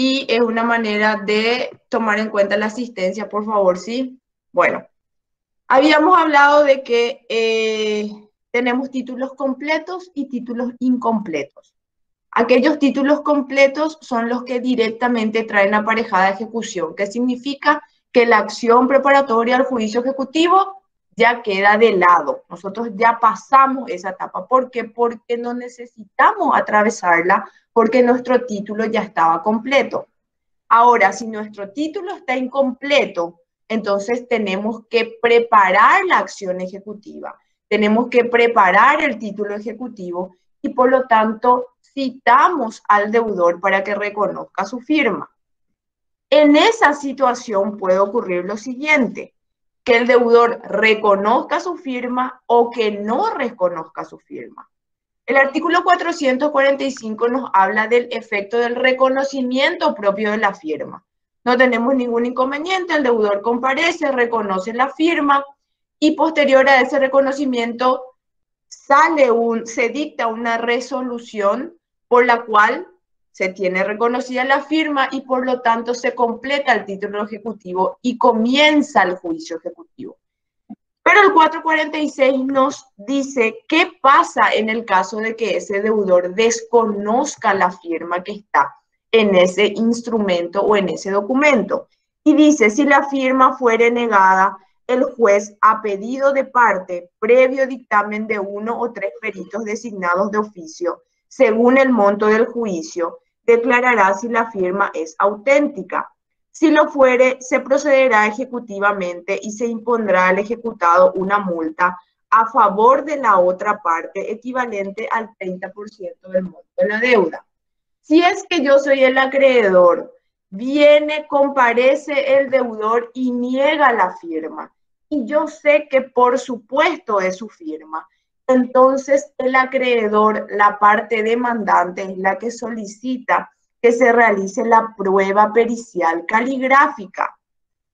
y es una manera de tomar en cuenta la asistencia, por favor, ¿sí? Bueno, habíamos hablado de que tenemos títulos completos y títulos incompletos. Aquellos títulos completos son los que directamente traen aparejada ejecución, que significa que la acción preparatoria al juicio ejecutivo ya queda de lado. Nosotros ya pasamos esa etapa. ¿Por qué? Porque no necesitamos atravesarla, porque nuestro título ya estaba completo. Ahora, si nuestro título está incompleto, entonces tenemos que preparar la acción ejecutiva, tenemos que preparar el título ejecutivo y por lo tanto citamos al deudor para que reconozca su firma. En esa situación puede ocurrir lo siguiente, que el deudor reconozca su firma o que no reconozca su firma. El artículo 445 nos habla del efecto del reconocimiento propio de la firma. No tenemos ningún inconveniente, el deudor comparece, reconoce la firma y posterior a ese reconocimiento se dicta una resolución por la cual se tiene reconocida la firma y por lo tanto se completa el título ejecutivo y comienza el juicio ejecutivo. Pero el 446 nos dice qué pasa en el caso de que ese deudor desconozca la firma que está en ese instrumento o en ese documento. Y dice, si la firma fuere negada, el juez, a pedido de parte, previo dictamen de uno o tres peritos designados de oficio, según el monto del juicio, declarará si la firma es auténtica. Si lo fuere, se procederá ejecutivamente y se impondrá al ejecutado una multa a favor de la otra parte equivalente al 30% del monto de la deuda. Si es que yo soy el acreedor, viene, comparece el deudor y niega la firma. Y yo sé que por supuesto es su firma. Entonces el acreedor, la parte demandante, es la que solicita que se realice la prueba pericial caligráfica.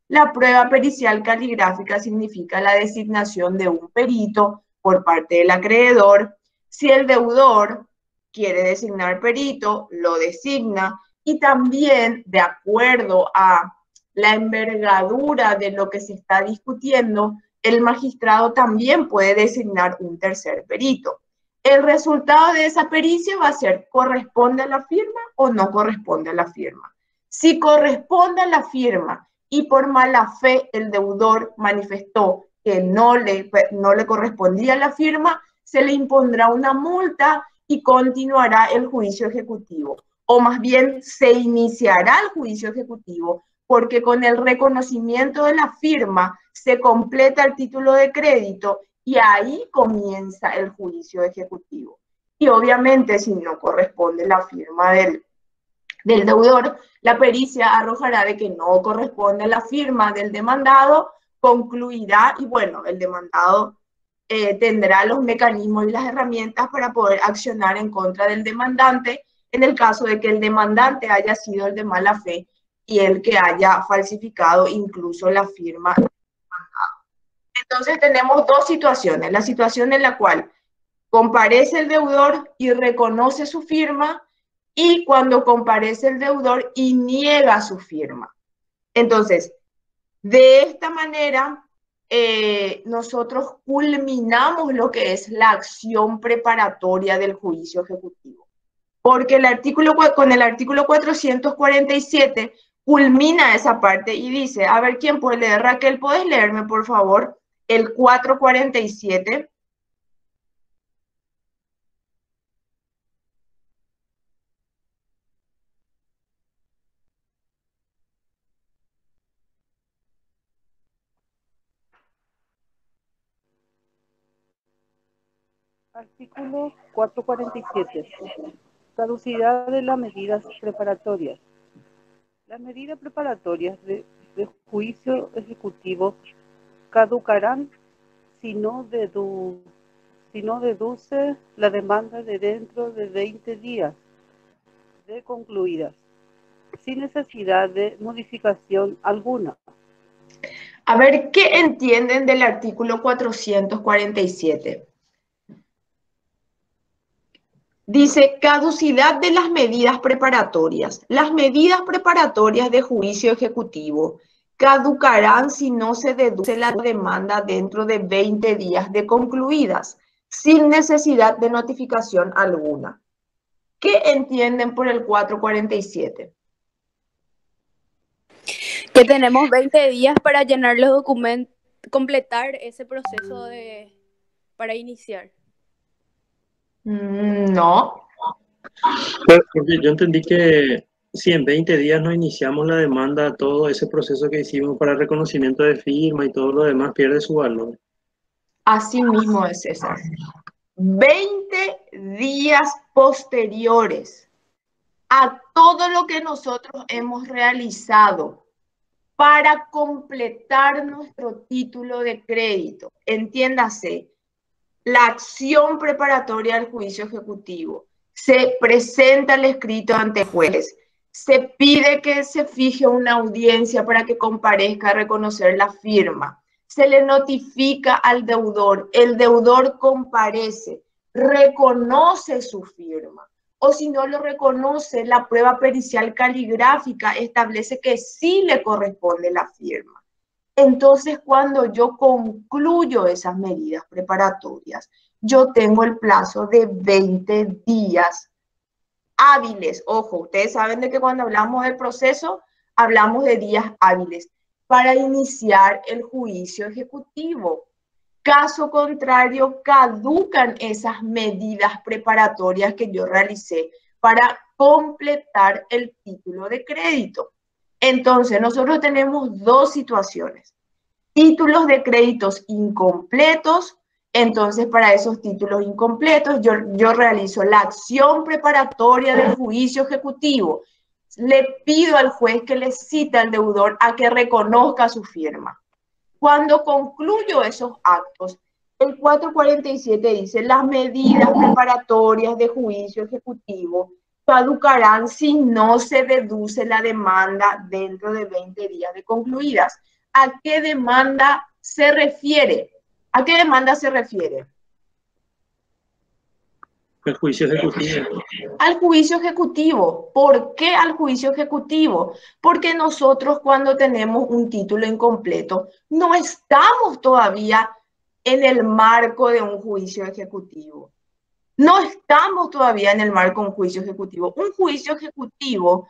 La prueba pericial caligráfica significa la designación de un perito por parte del acreedor. Si el deudor quiere designar perito, lo designa y también de acuerdo a la envergadura de lo que se está discutiendo, el magistrado también puede designar un tercer perito. El resultado de esa pericia va a ser, ¿corresponde a la firma o no corresponde a la firma? Si corresponde a la firma y por mala fe el deudor manifestó que no le correspondía la firma, se le impondrá una multa y continuará el juicio ejecutivo. O más bien se iniciará el juicio ejecutivo porque con el reconocimiento de la firma se completa el título de crédito y ahí comienza el juicio ejecutivo. Y obviamente si no corresponde la firma del deudor, la pericia arrojará de que no corresponde la firma del demandado, concluirá y bueno, el demandado tendrá los mecanismos y las herramientas para poder accionar en contra del demandante en el caso de que el demandante haya sido el de mala fe y el que haya falsificado incluso la firma del demandado. Entonces tenemos dos situaciones, la situación en la cual comparece el deudor y reconoce su firma y cuando comparece el deudor y niega su firma. Entonces, de esta manera, nosotros culminamos lo que es la acción preparatoria del juicio ejecutivo. Porque con el artículo 447 culmina esa parte y dice, a ver, ¿quién puede leer? Raquel, ¿puedes leerme, por favor, el 447? Artículo 447. Caducidad de las medidas preparatorias. Las medidas preparatorias de juicio ejecutivo caducarán si no deduce la demanda de dentro de 20 días de concluidas, sin necesidad de modificación alguna. A ver, ¿qué entienden del artículo 447? Dice, caducidad de las medidas preparatorias. Las medidas preparatorias de juicio ejecutivo caducarán si no se deduce la demanda dentro de 20 días de concluidas, sin necesidad de notificación alguna. ¿Qué entienden por el 447? Que tenemos 20 días para llenar los documentos, completar ese proceso para iniciar. No. Porque yo entendí que si en 20 días no iniciamos la demanda, todo ese proceso que hicimos para reconocimiento de firma y todo lo demás pierde su valor. Así mismo es, César. 20 días posteriores a todo lo que nosotros hemos realizado para completar nuestro título de crédito. Entiéndase, la acción preparatoria al juicio ejecutivo. Se presenta el escrito ante juez. Se pide que se fije una audiencia para que comparezca a reconocer la firma. Se le notifica al deudor. El deudor comparece, reconoce su firma. O si no lo reconoce, la prueba pericial caligráfica establece que sí le corresponde la firma. Entonces, cuando yo concluyo esas medidas preparatorias, yo tengo el plazo de 20 días hábiles. Ojo, ustedes saben de que cuando hablamos del proceso, hablamos de días hábiles para iniciar el juicio ejecutivo. Caso contrario, caducan esas medidas preparatorias que yo realicé para completar el título de crédito. Entonces, nosotros tenemos dos situaciones. Títulos de créditos incompletos. Entonces, para esos títulos incompletos, yo realizo la acción preparatoria del juicio ejecutivo. Le pido al juez que le cite al deudor a que reconozca su firma. Cuando concluyo esos actos, el 447 dice, las medidas preparatorias de juicio ejecutivo caducarán si no se deduce la demanda dentro de 20 días de concluidas. ¿A qué demanda se refiere? ¿A qué demanda se refiere? El juicio ejecutivo. Al juicio ejecutivo. ¿Por qué al juicio ejecutivo? Porque nosotros cuando tenemos un título incompleto no estamos todavía en el marco de un juicio ejecutivo. No estamos todavía en el marco de un juicio ejecutivo. Un juicio ejecutivo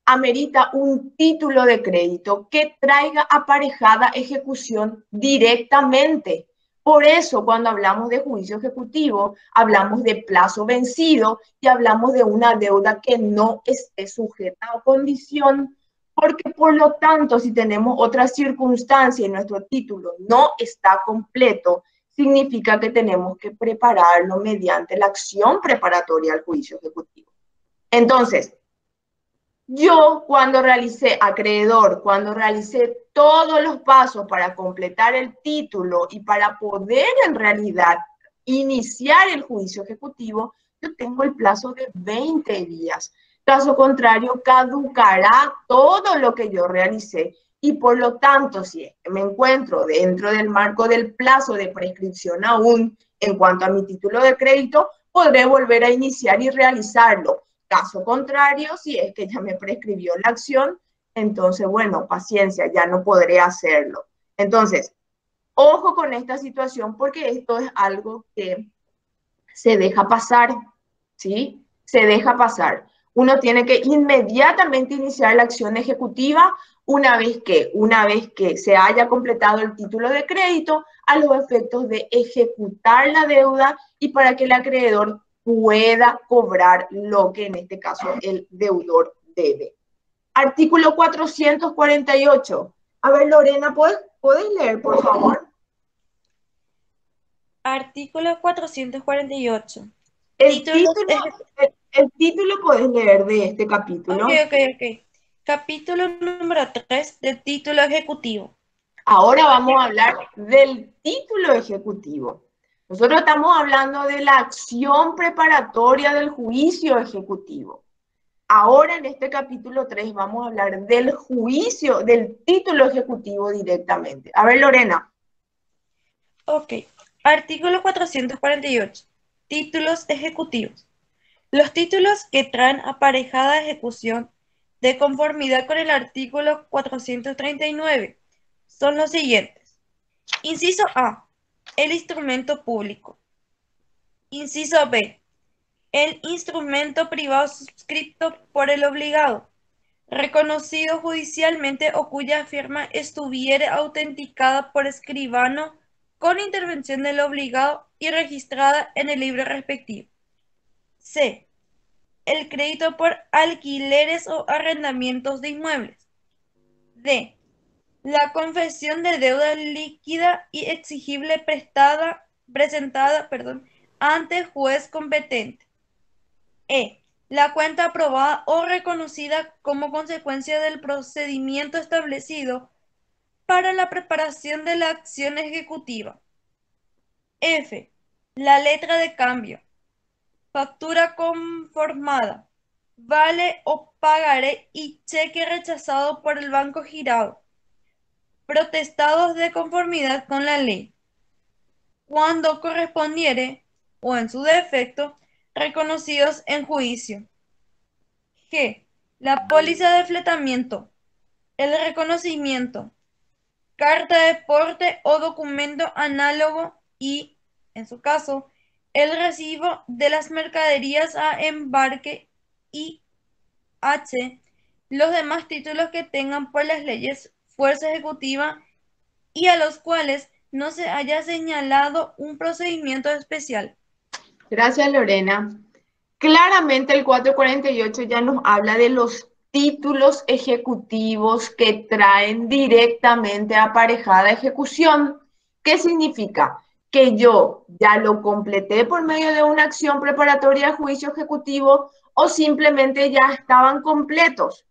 amerita un título de crédito que traiga aparejada ejecución directamente. Por eso, cuando hablamos de juicio ejecutivo, hablamos de plazo vencido y hablamos de una deuda que no esté sujeta a condición, porque por lo tanto, si tenemos otra circunstancia y nuestro título no está completo, significa que tenemos que prepararlo mediante la acción preparatoria al juicio ejecutivo. Entonces, yo cuando realicé acreedor, cuando realicé todos los pasos para completar el título y para poder en realidad iniciar el juicio ejecutivo, yo tengo el plazo de 20 días. Caso contrario, caducará todo lo que yo realicé y por lo tanto, si me encuentro dentro del marco del plazo de prescripción aún en cuanto a mi título de crédito, podré volver a iniciar y realizarlo. Caso contrario, si es que ya me prescribió la acción, entonces, bueno, paciencia, ya no podré hacerlo. Entonces, ojo con esta situación porque esto es algo que se deja pasar, ¿sí? Se deja pasar. Uno tiene que inmediatamente iniciar la acción ejecutiva una vez que se haya completado el título de crédito a los efectos de ejecutar la deuda y para que el acreedor pueda cobrar lo que en este caso el deudor debe. Artículo 448. A ver, Lorena, ¿puedes leer, por favor? Artículo 448. El título puedes leer de este capítulo. Ok. Capítulo número 3 del título ejecutivo. Ahora vamos a hablar del título ejecutivo. Nosotros estamos hablando de la acción preparatoria del juicio ejecutivo. Ahora en este capítulo 3 vamos a hablar del juicio, del título ejecutivo directamente. A ver, Lorena. Ok. Artículo 448. títulos ejecutivos. Los títulos que traen aparejada ejecución de conformidad con el artículo 439 son los siguientes. Inciso A, el instrumento público. Inciso B, el instrumento privado suscrito por el obligado, reconocido judicialmente o cuya firma estuviere autenticada por escribano con intervención del obligado y registrada en el libro respectivo. C, el crédito por alquileres o arrendamientos de inmuebles. D, la confesión de deuda líquida y exigible presentada ante juez competente. E, la cuenta aprobada o reconocida como consecuencia del procedimiento establecido para la preparación de la acción ejecutiva. F, la letra de cambio, factura conformada, vale o pagaré y cheque rechazado por el banco girado, protestados de conformidad con la ley, cuando correspondiere o en su defecto, reconocidos en juicio. G, la póliza de fletamiento, el reconocimiento, carta de porte o documento análogo y, en su caso, el recibo de las mercaderías a embarque y H, los demás títulos que tengan por las leyes fuerza ejecutiva y a los cuales no se haya señalado un procedimiento especial. Gracias, Lorena. Claramente el 448 ya nos habla de los títulos ejecutivos que traen directamente aparejada ejecución. ¿Qué significa? Que yo ya lo completé por medio de una acción preparatoria de juicio ejecutivo o simplemente ya estaban completos.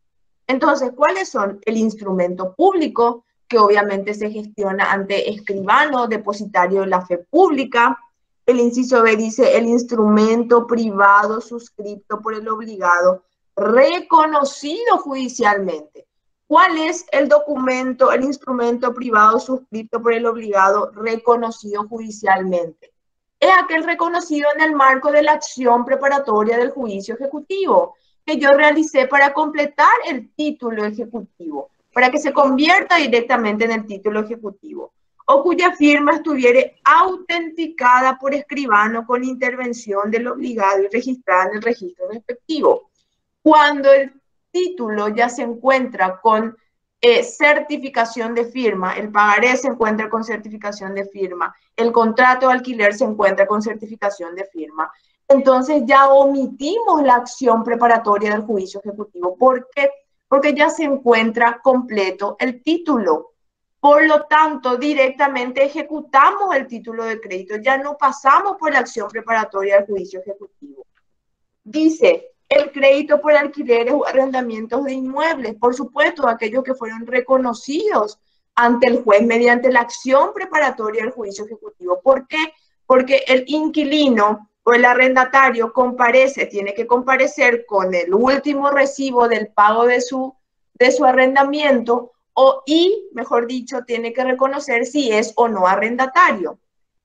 Entonces, ¿cuáles son? El instrumento público, que obviamente se gestiona ante escribano, depositario de la fe pública. El inciso B dice el instrumento privado suscrito por el obligado, reconocido judicialmente. ¿Cuál es el documento, el instrumento privado suscrito por el obligado, reconocido judicialmente? Es aquel reconocido en el marco de la acción preparatoria del juicio ejecutivo que yo realicé para completar el título ejecutivo, para que se convierta directamente en el título ejecutivo, o cuya firma estuviere autenticada por escribano con intervención del obligado y registrada en el registro respectivo. Cuando el título ya se encuentra con certificación de firma, el pagaré se encuentra con certificación de firma, el contrato de alquiler se encuentra con certificación de firma, entonces ya omitimos la acción preparatoria del juicio ejecutivo. ¿Por qué? Porque ya se encuentra completo el título. Por lo tanto, directamente ejecutamos el título de crédito, ya no pasamos por la acción preparatoria del juicio ejecutivo. Dice, el crédito por alquileres o arrendamientos de inmuebles, por supuesto, aquellos que fueron reconocidos ante el juez mediante la acción preparatoria del juicio ejecutivo. ¿Por qué? Porque el inquilino o el arrendatario comparece, tiene que comparecer con el último recibo del pago de su arrendamiento y, mejor dicho, tiene que reconocer si es o no arrendatario.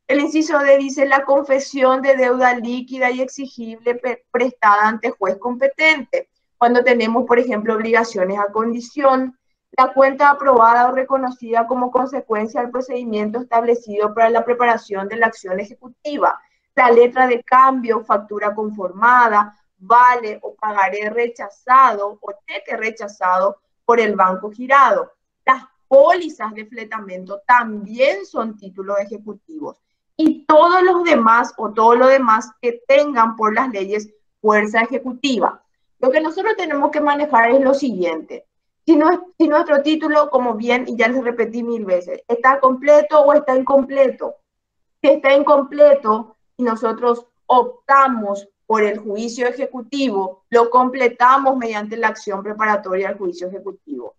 El inciso D dice la confesión de deuda líquida y exigible prestada ante juez competente. Cuando tenemos, por ejemplo, obligaciones a condición, la cuenta aprobada o reconocida como consecuencia del procedimiento establecido para la preparación de la acción ejecutiva, la letra de cambio, factura conformada, vale o pagaré rechazado o cheque rechazado por el banco girado. Las pólizas de fletamento también son títulos ejecutivos. Y todos los demás o todo lo demás que tengan por las leyes fuerza ejecutiva. Lo que nosotros tenemos que manejar es lo siguiente. Si nuestro título, como bien, y ya les repetí 1000 veces, ¿está completo o está incompleto? Si está incompleto y nosotros optamos por el juicio ejecutivo, lo completamos mediante la acción preparatoria del juicio ejecutivo.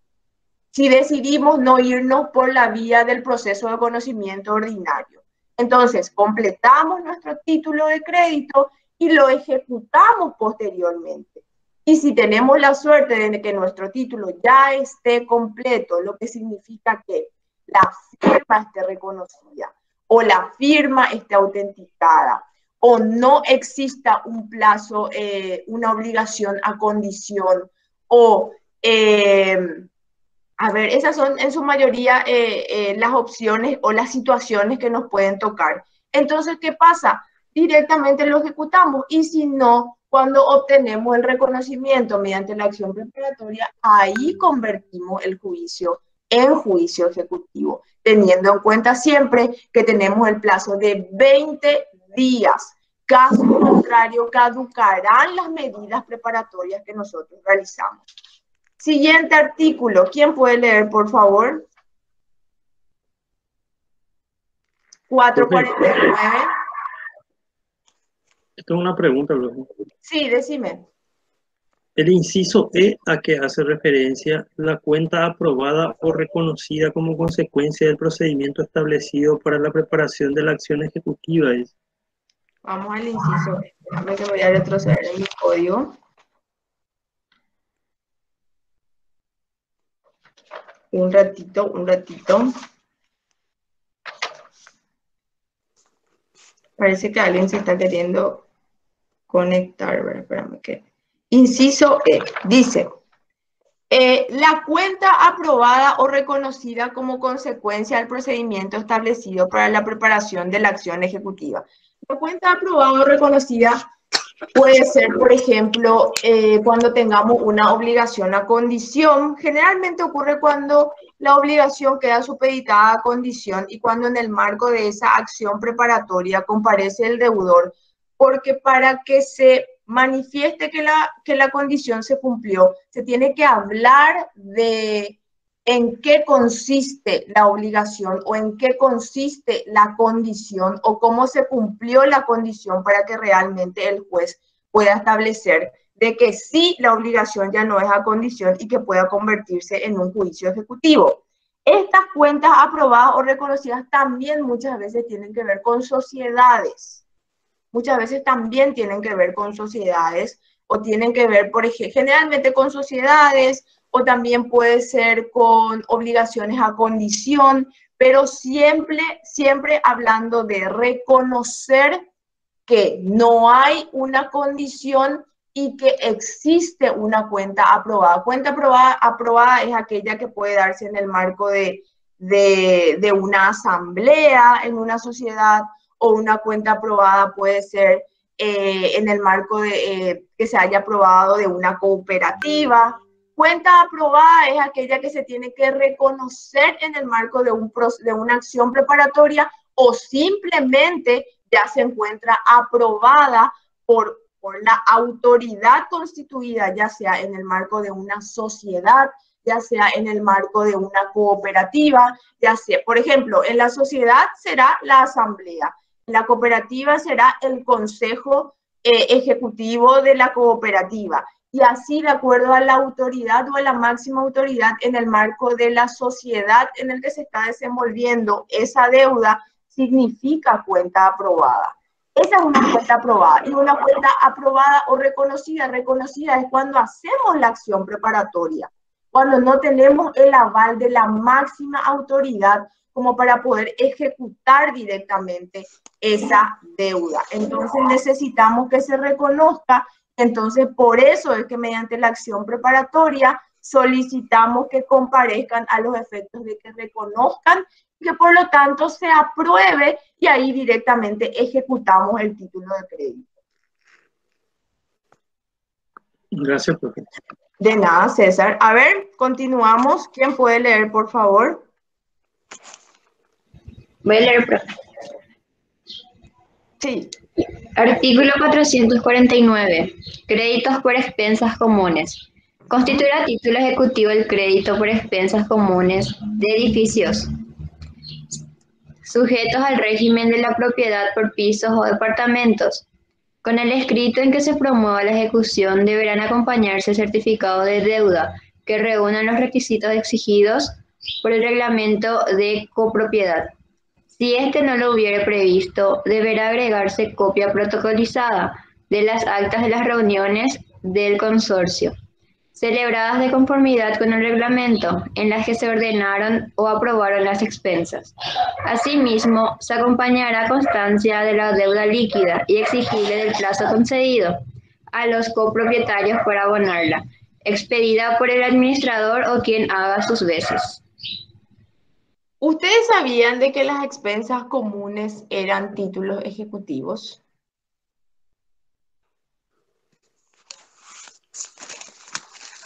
Si decidimos no irnos por la vía del proceso de conocimiento ordinario, entonces completamos nuestro título de crédito y lo ejecutamos posteriormente. Y si tenemos la suerte de que nuestro título ya esté completo, lo que significa que la firma esté reconocida o la firma esté autenticada o no exista un plazo, una obligación a condición, o a ver, esas son en su mayoría las opciones o las situaciones que nos pueden tocar. Entonces, ¿qué pasa? Directamente lo ejecutamos, y si no, cuando obtenemos el reconocimiento mediante la acción preparatoria, ahí convertimos el juicio en juicio ejecutivo, teniendo en cuenta siempre que tenemos el plazo de 20 días. Caso contrario, caducarán las medidas preparatorias que nosotros realizamos. Siguiente artículo. ¿Quién puede leer, por favor? 449. Esto es una pregunta, luego. Sí, decime. El inciso E, ¿a qué hace referencia? La cuenta aprobada o reconocida como consecuencia del procedimiento establecido para la preparación de la acción ejecutiva. Vamos al inciso E. Déjame que voy a retroceder en mi código. Un ratito. Parece que alguien se está queriendo conectar, ¿verdad? Espérame que... Inciso E, dice, la cuenta aprobada o reconocida como consecuencia del procedimiento establecido para la preparación de la acción ejecutiva. La cuenta aprobada o reconocida puede ser, por ejemplo, cuando tengamos una obligación a condición. Generalmente ocurre cuando la obligación queda supeditada a condición y cuando en el marco de esa acción preparatoria comparece el deudor, porque para que se manifieste que la condición se cumplió, se tiene que hablar de en qué consiste la obligación o en qué consiste la condición o cómo se cumplió la condición para que realmente el juez pueda establecer de que sí, la obligación ya no es a condición y que pueda convertirse en un juicio ejecutivo. Estas cuentas aprobadas o reconocidas también muchas veces tienen que ver con sociedades. Muchas veces también tienen que ver con sociedades o tienen que ver, por ejemplo, generalmente con sociedades, o también puede ser con obligaciones a condición, pero siempre hablando de reconocer que no hay una condición y que existe una cuenta aprobada. Cuenta aprobada es aquella que puede darse en el marco de una asamblea en una sociedad, o una cuenta aprobada puede ser en el marco de que se haya aprobado de una cooperativa. Cuenta aprobada es aquella que se tiene que reconocer en el marco de una acción preparatoria, o simplemente ya se encuentra aprobada por la autoridad constituida, ya sea en el marco de una sociedad, ya sea en el marco de una cooperativa, ya sea, por ejemplo, en la sociedad será la asamblea, en la cooperativa será el consejo ejecutivo de la cooperativa, y así de acuerdo a la autoridad o a la máxima autoridad en el marco de la sociedad en el que se está desenvolviendo esa deuda, significa cuenta aprobada. Esa es una cuenta aprobada. Y una cuenta aprobada o reconocida es cuando hacemos la acción preparatoria, cuando no tenemos el aval de la máxima autoridad como para poder ejecutar directamente esa deuda. Entonces necesitamos que se reconozca. Entonces por eso es que mediante la acción preparatoria solicitamos que comparezcan a los efectos de que reconozcan, que por lo tanto se apruebe, y ahí directamente ejecutamos el título de crédito. Gracias, profe. De nada, César. A ver, continuamos. ¿Quién puede leer, por favor? Voy a leer, profe. Sí. Artículo 449. Créditos por expensas comunes. Constituirá título ejecutivo el crédito por expensas comunes de edificios sujetos al régimen de la propiedad por pisos o departamentos. Con el escrito en que se promueva la ejecución deberán acompañarse certificados de deuda que reúnan los requisitos exigidos por el reglamento de copropiedad. Si este no lo hubiere previsto, deberá agregarse copia protocolizada de las actas de las reuniones del consorcio. celebradas de conformidad con el reglamento, en las que se ordenaron o aprobaron las expensas. Asimismo, se acompañará constancia de la deuda líquida y exigible del plazo concedido a los copropietarios para abonarla, expedida por el administrador o quien haga sus veces. ¿Ustedes sabían de que las expensas comunes eran títulos ejecutivos?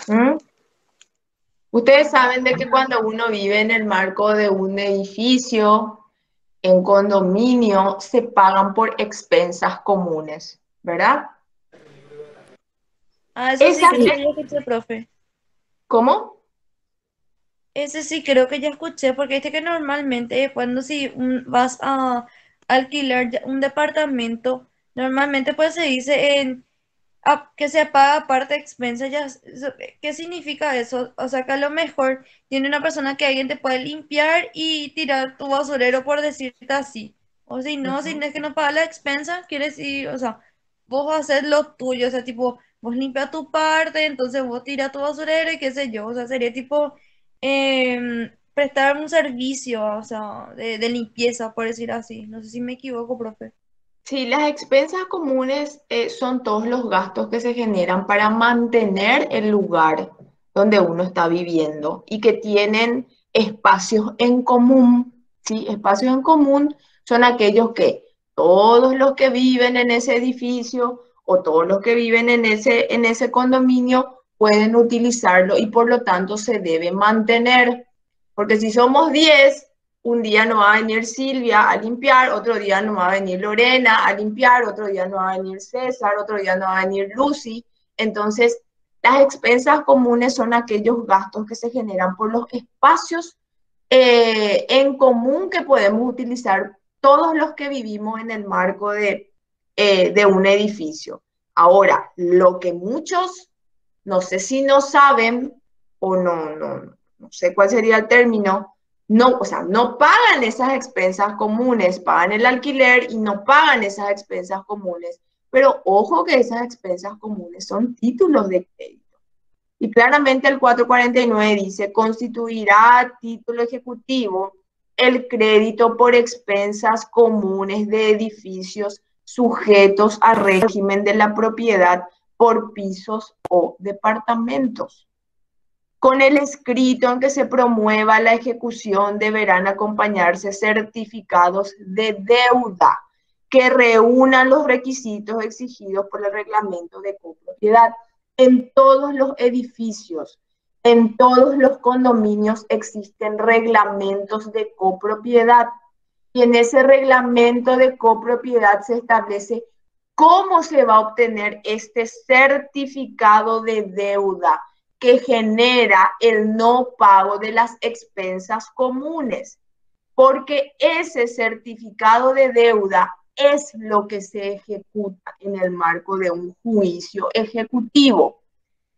¿Mm? Ustedes saben de que cuando uno vive en el marco de un edificio, en condominio, se pagan por expensas comunes, ¿verdad? Ah, eso sí Esa, creo que ya escuché, profe. ¿cómo? Ese sí creo que ya escuché, porque este que normalmente cuando si vas a alquilar un departamento, normalmente pues se dice que se paga aparte de expensas. ¿Qué significa eso? O sea, que a lo mejor tiene una persona que alguien te puede limpiar y tirar tu basurero, por decirte así. O si no, si no es que no paga la expensa, quiere decir, o sea, vos vas a hacer lo tuyo, o sea, tipo, vos limpias tu parte, entonces vos tiras tu basurero y qué sé yo, o sea, sería tipo prestar un servicio, o sea, de limpieza, por decir así. No sé si me equivoco, profe. Sí, las expensas comunes son todos los gastos que se generan para mantener el lugar donde uno está viviendo y que tienen espacios en común. ¿Sí? Espacios en común son aquellos que todos los que viven en ese edificio o todos los que viven en ese condominio pueden utilizarlo y por lo tanto se debe mantener. Porque si somos 10, un día no va a venir Silvia a limpiar, otro día no va a venir Lorena a limpiar, otro día no va a venir César, otro día no va a venir Lucy. Entonces, las expensas comunes son aquellos gastos que se generan por los espacios en común que podemos utilizar todos los que vivimos en el marco de un edificio. Ahora, lo que muchos, no sé si no saben o no sé cuál sería el término, no, o sea, no pagan esas expensas comunes, pagan el alquiler y no pagan esas expensas comunes. Pero ojo que esas expensas comunes son títulos de crédito. Y claramente el 449 dice, constituirá título ejecutivo el crédito por expensas comunes de edificios sujetos a régimen de la propiedad por pisos o departamentos. Con el escrito en que se promueva la ejecución deberán acompañarse certificados de deuda que reúnan los requisitos exigidos por el reglamento de copropiedad. En todos los edificios, en todos los condominios existen reglamentos de copropiedad y en ese reglamento de copropiedad se establece cómo se va a obtener este certificado de deuda que genera el no pago de las expensas comunes, porque ese certificado de deuda es lo que se ejecuta en el marco de un juicio ejecutivo.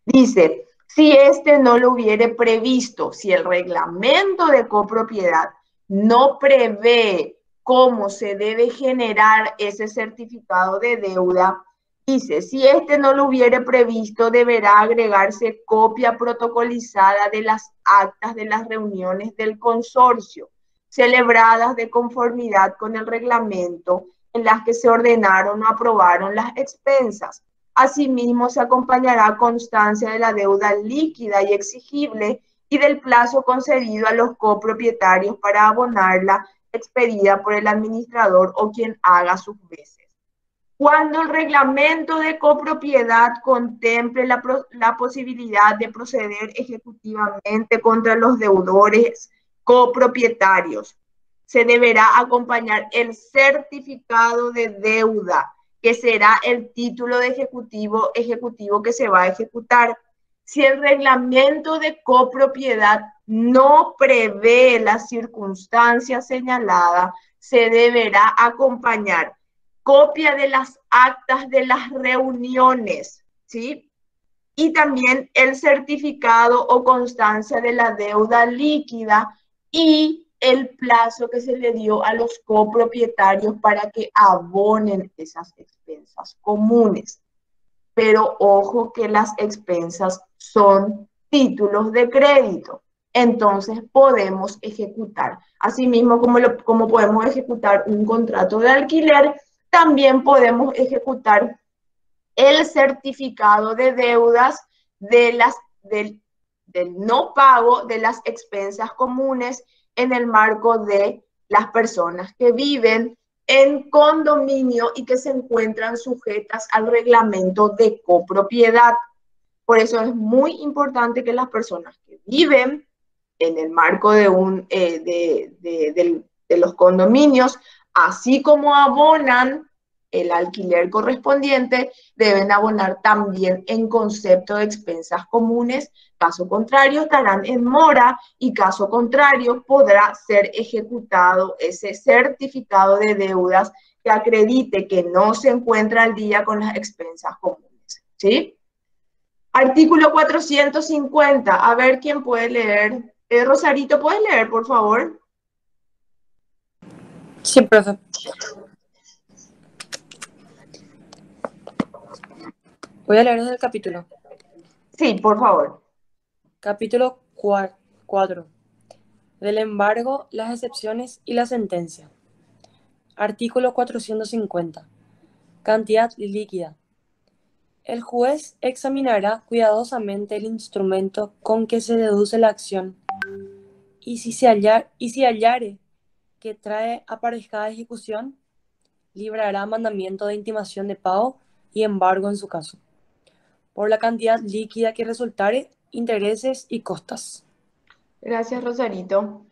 Dice, si este no lo hubiere previsto, si el reglamento de copropiedad no prevé cómo se debe generar ese certificado de deuda, dice, si este no lo hubiere previsto, deberá agregarse copia protocolizada de las actas de las reuniones del consorcio, celebradas de conformidad con el reglamento en las que se ordenaron o aprobaron las expensas. Asimismo, se acompañará constancia de la deuda líquida y exigible y del plazo concedido a los copropietarios para abonarla, expedida por el administrador o quien haga sus veces. Cuando el reglamento de copropiedad contemple la posibilidad de proceder ejecutivamente contra los deudores copropietarios, se deberá acompañar el certificado de deuda, que será el título de ejecutivo que se va a ejecutar. Si el reglamento de copropiedad no prevé la circunstancia señalada, se deberá acompañar copia de las actas de las reuniones, ¿sí? Y también el certificado o constancia de la deuda líquida y el plazo que se le dio a los copropietarios para que abonen esas expensas comunes. pero ojo que las expensas son títulos de crédito. Entonces podemos ejecutar. Asimismo, como podemos ejecutar un contrato de alquiler, también podemos ejecutar el certificado de deudas del no pago de las expensas comunes en el marco de las personas que viven en condominio y que se encuentran sujetas al reglamento de copropiedad. Por eso es muy importante que las personas que viven en el marco de los condominios, así como abonan el alquiler correspondiente, deben abonar también en concepto de expensas comunes. Caso contrario, estarán en mora y caso contrario, podrá ser ejecutado ese certificado de deudas que acredite que no se encuentra al día con las expensas comunes. ¿Sí? Artículo 450. A ver quién puede leer. Rosarito, ¿puedes leer, por favor? Sí, profe. Voy a leer desde el capítulo. Sí, por favor. Capítulo 4. Del embargo, las excepciones y la sentencia. Artículo 450. Cantidad líquida. El juez examinará cuidadosamente el instrumento con que se deduce la acción y si hallare que trae aparejada ejecución, librará mandamiento de intimación de pago y embargo en su caso, por la cantidad líquida que resultare, intereses y costas. Gracias, Rosarito.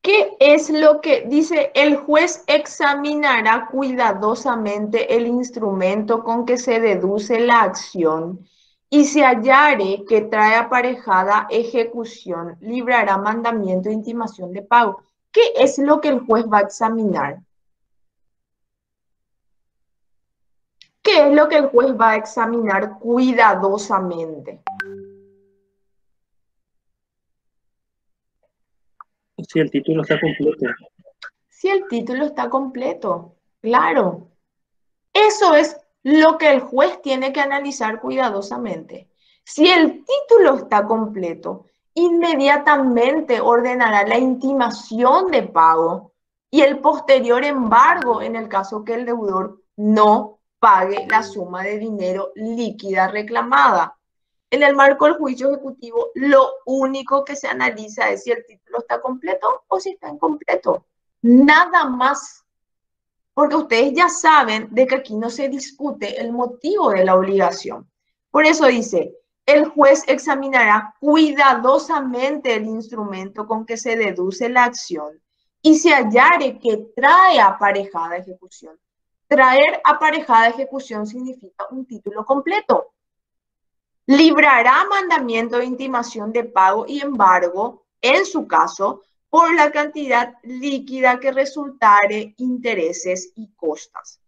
¿Qué es lo que dice? El juez examinará cuidadosamente el instrumento con que se deduce la acción y si hallare que trae aparejada ejecución, librará mandamiento de intimación de pago. ¿Qué es lo que el juez va a examinar? ¿Qué es lo que el juez va a examinar cuidadosamente? Si el título está completo. Si el título está completo, claro. Eso es lo que el juez tiene que analizar cuidadosamente. Si el título está completo, inmediatamente ordenará la intimación de pago y el posterior embargo en el caso que el deudor no pague la suma de dinero líquida reclamada. En el marco del juicio ejecutivo, lo único que se analiza es si el título está completo o si está incompleto. Nada más, porque ustedes ya saben de que aquí no se discute el motivo de la obligación. Por eso dice, el juez examinará cuidadosamente el instrumento con que se deduce la acción y si hallare que trae aparejada ejecución. Traer aparejada ejecución significa un título completo. Librará mandamiento de intimación de pago y embargo, en su caso, por la cantidad líquida que resultare intereses y costas.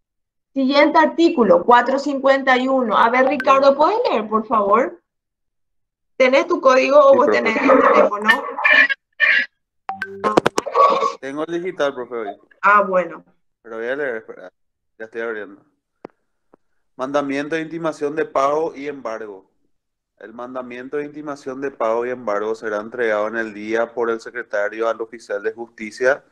Siguiente artículo, 451. A ver, Ricardo, ¿puedes leer, por favor? ¿Tenés tu código o vos tenés el teléfono? Tengo el digital, profe, hoy. Ah, bueno. Pero voy a leer, espera. Ya estoy abriendo. Mandamiento de intimación de pago y embargo. El mandamiento de intimación de pago y embargo será entregado en el día por el secretario al oficial de justicia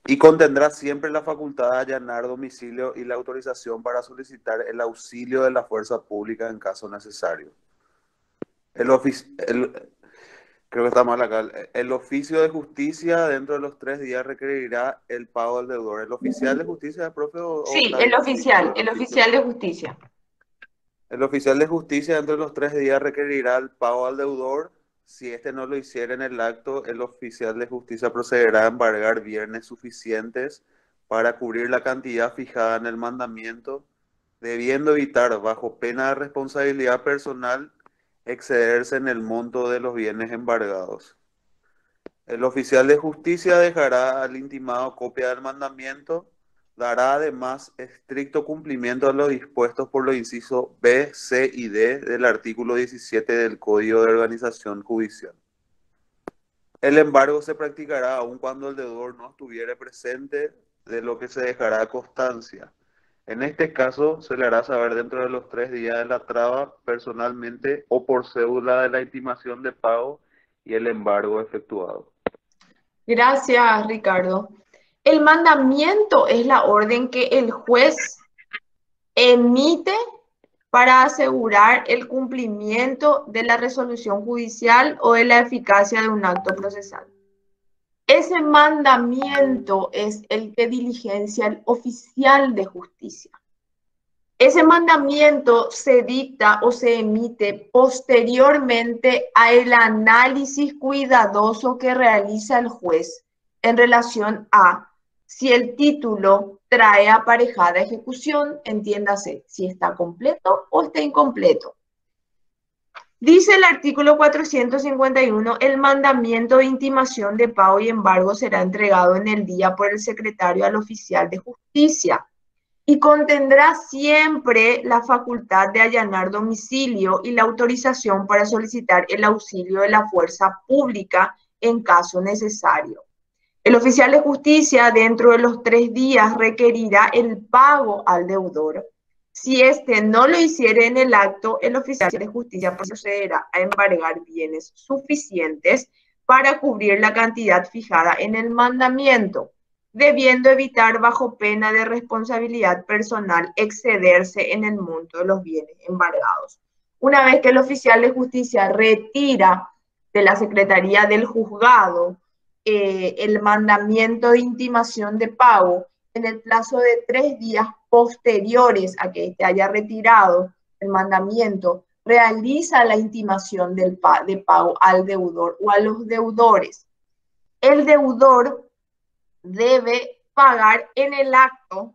y contendrá siempre la facultad de allanar domicilio y la autorización para solicitar el auxilio de la fuerza pública en caso necesario. Creo que está mal acá. El oficio de justicia dentro de los 3 días requerirá el pago del deudor. ¿El oficial de justicia, profe? Sí, el oficial de justicia. El oficial de justicia dentro de los 3 días requerirá el pago al deudor. Si éste no lo hiciera en el acto, el oficial de justicia procederá a embargar bienes suficientes para cubrir la cantidad fijada en el mandamiento, debiendo evitar, bajo pena de responsabilidad personal, excederse en el monto de los bienes embargados. El oficial de justicia dejará al intimado copia del mandamiento. Dará además estricto cumplimiento a los dispuestos por los incisos B, C y D del artículo 17 del Código de Organización Judicial. El embargo se practicará aun cuando el deudor no estuviere presente, de lo que se dejará constancia. En este caso, se le hará saber dentro de los 3 días de la traba, personalmente o por cédula de la intimación de pago y el embargo efectuado. Gracias, Ricardo. El mandamiento es la orden que el juez emite para asegurar el cumplimiento de la resolución judicial o de la eficacia de un acto procesal. Ese mandamiento es el que diligencia el oficial de justicia. Ese mandamiento se dicta o se emite posteriormente al análisis cuidadoso que realiza el juez en relación a si el título trae aparejada ejecución, entiéndase, si está completo o está incompleto. Dice el artículo 451, el mandamiento de intimación de pago y embargo será entregado en el día por el secretario al oficial de justicia y contendrá siempre la facultad de allanar domicilio y la autorización para solicitar el auxilio de la fuerza pública en caso necesario. El oficial de justicia dentro de los 3 días requerirá el pago al deudor. Si éste no lo hiciere en el acto, el oficial de justicia procederá a embargar bienes suficientes para cubrir la cantidad fijada en el mandamiento, debiendo evitar bajo pena de responsabilidad personal excederse en el monto de los bienes embargados. Una vez que el oficial de justicia retira de la Secretaría del Juzgado el mandamiento de intimación de pago, en el plazo de 3 días posteriores a que éste haya retirado el mandamiento, realiza la intimación de pago al deudor o a los deudores. El deudor debe pagar en el acto,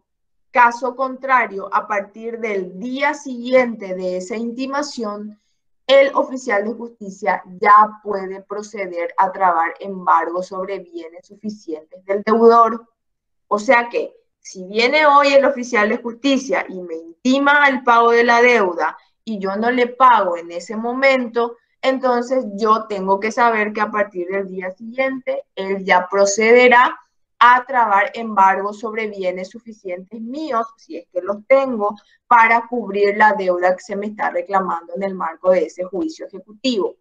caso contrario, a partir del día siguiente de esa intimación, el oficial de justicia ya puede proceder a trabar embargo sobre bienes suficientes del deudor. O sea que, si viene hoy el oficial de justicia y me intima el pago de la deuda y yo no le pago en ese momento, entonces yo tengo que saber que a partir del día siguiente él ya procederá a trabar embargo sobre bienes suficientes míos, si es que los tengo, para cubrir la deuda que se me está reclamando en el marco de ese juicio ejecutivo.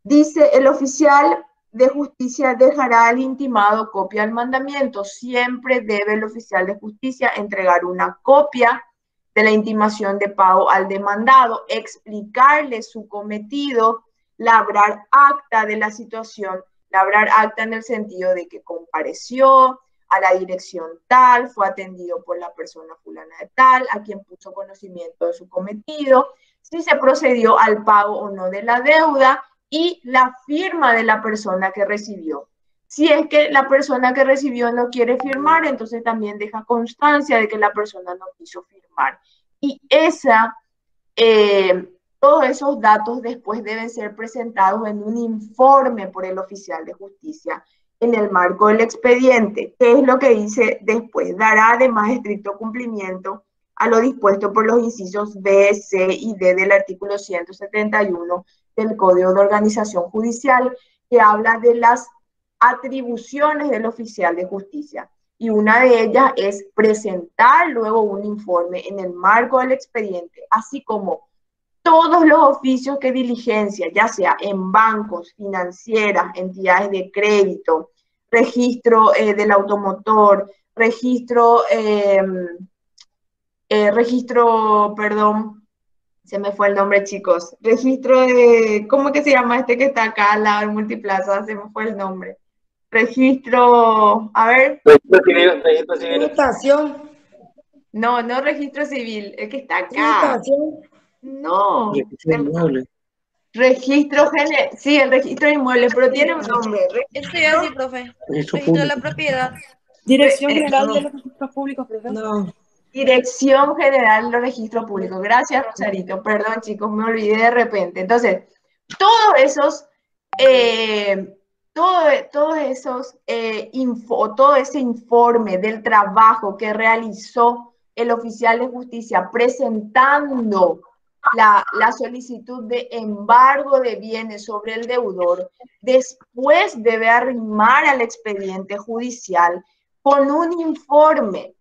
Dice, el oficial de justicia dejará al intimado copia del mandamiento. Siempre debe el oficial de justicia entregar una copia de la intimación de pago al demandado, explicarle su cometido, labrar acta de la situación, labrar acta en el sentido de que compareció a la dirección tal, fue atendido por la persona fulana de tal, a quien puso conocimiento de su cometido, si se procedió al pago o no de la deuda y la firma de la persona que recibió. Si es que la persona que recibió no quiere firmar, entonces también deja constancia de que la persona no quiso firmar. Y todos esos datos después deben ser presentados en un informe por el oficial de justicia en el marco del expediente. ¿Qué es lo que dice después? Dará además estricto cumplimiento a lo dispuesto por los incisos B, C y D del artículo 171 del Código de Organización Judicial, que habla de las atribuciones del oficial de justicia. Y una de ellas es presentar luego un informe en el marco del expediente, así como todos los oficios que diligencia, ya sea en bancos, financieras, entidades de crédito, registro del automotor, perdón, se me fue el nombre, chicos, registro de, ¿cómo que se llama este que está acá al lado del Multiplaza? Se me fue el nombre. Registro, a ver. Registro civil. Licitación. No, no registro civil, el que está acá. Licitación. No. Registro inmueble. Registro general, sí, el registro de inmuebles, pero tiene un nombre. Esto iba a decir, profe. Registro Registro de la público. propiedad. Dirección General de los Registros Públicos, profe. No. Dirección General de los Registros Públicos. Gracias, Rosarito. Perdón, chicos, me olvidé de repente. Entonces, todo ese informe del trabajo que realizó el oficial de justicia presentando la solicitud de embargo de bienes sobre el deudor, después debe arrimar al expediente judicial con un informe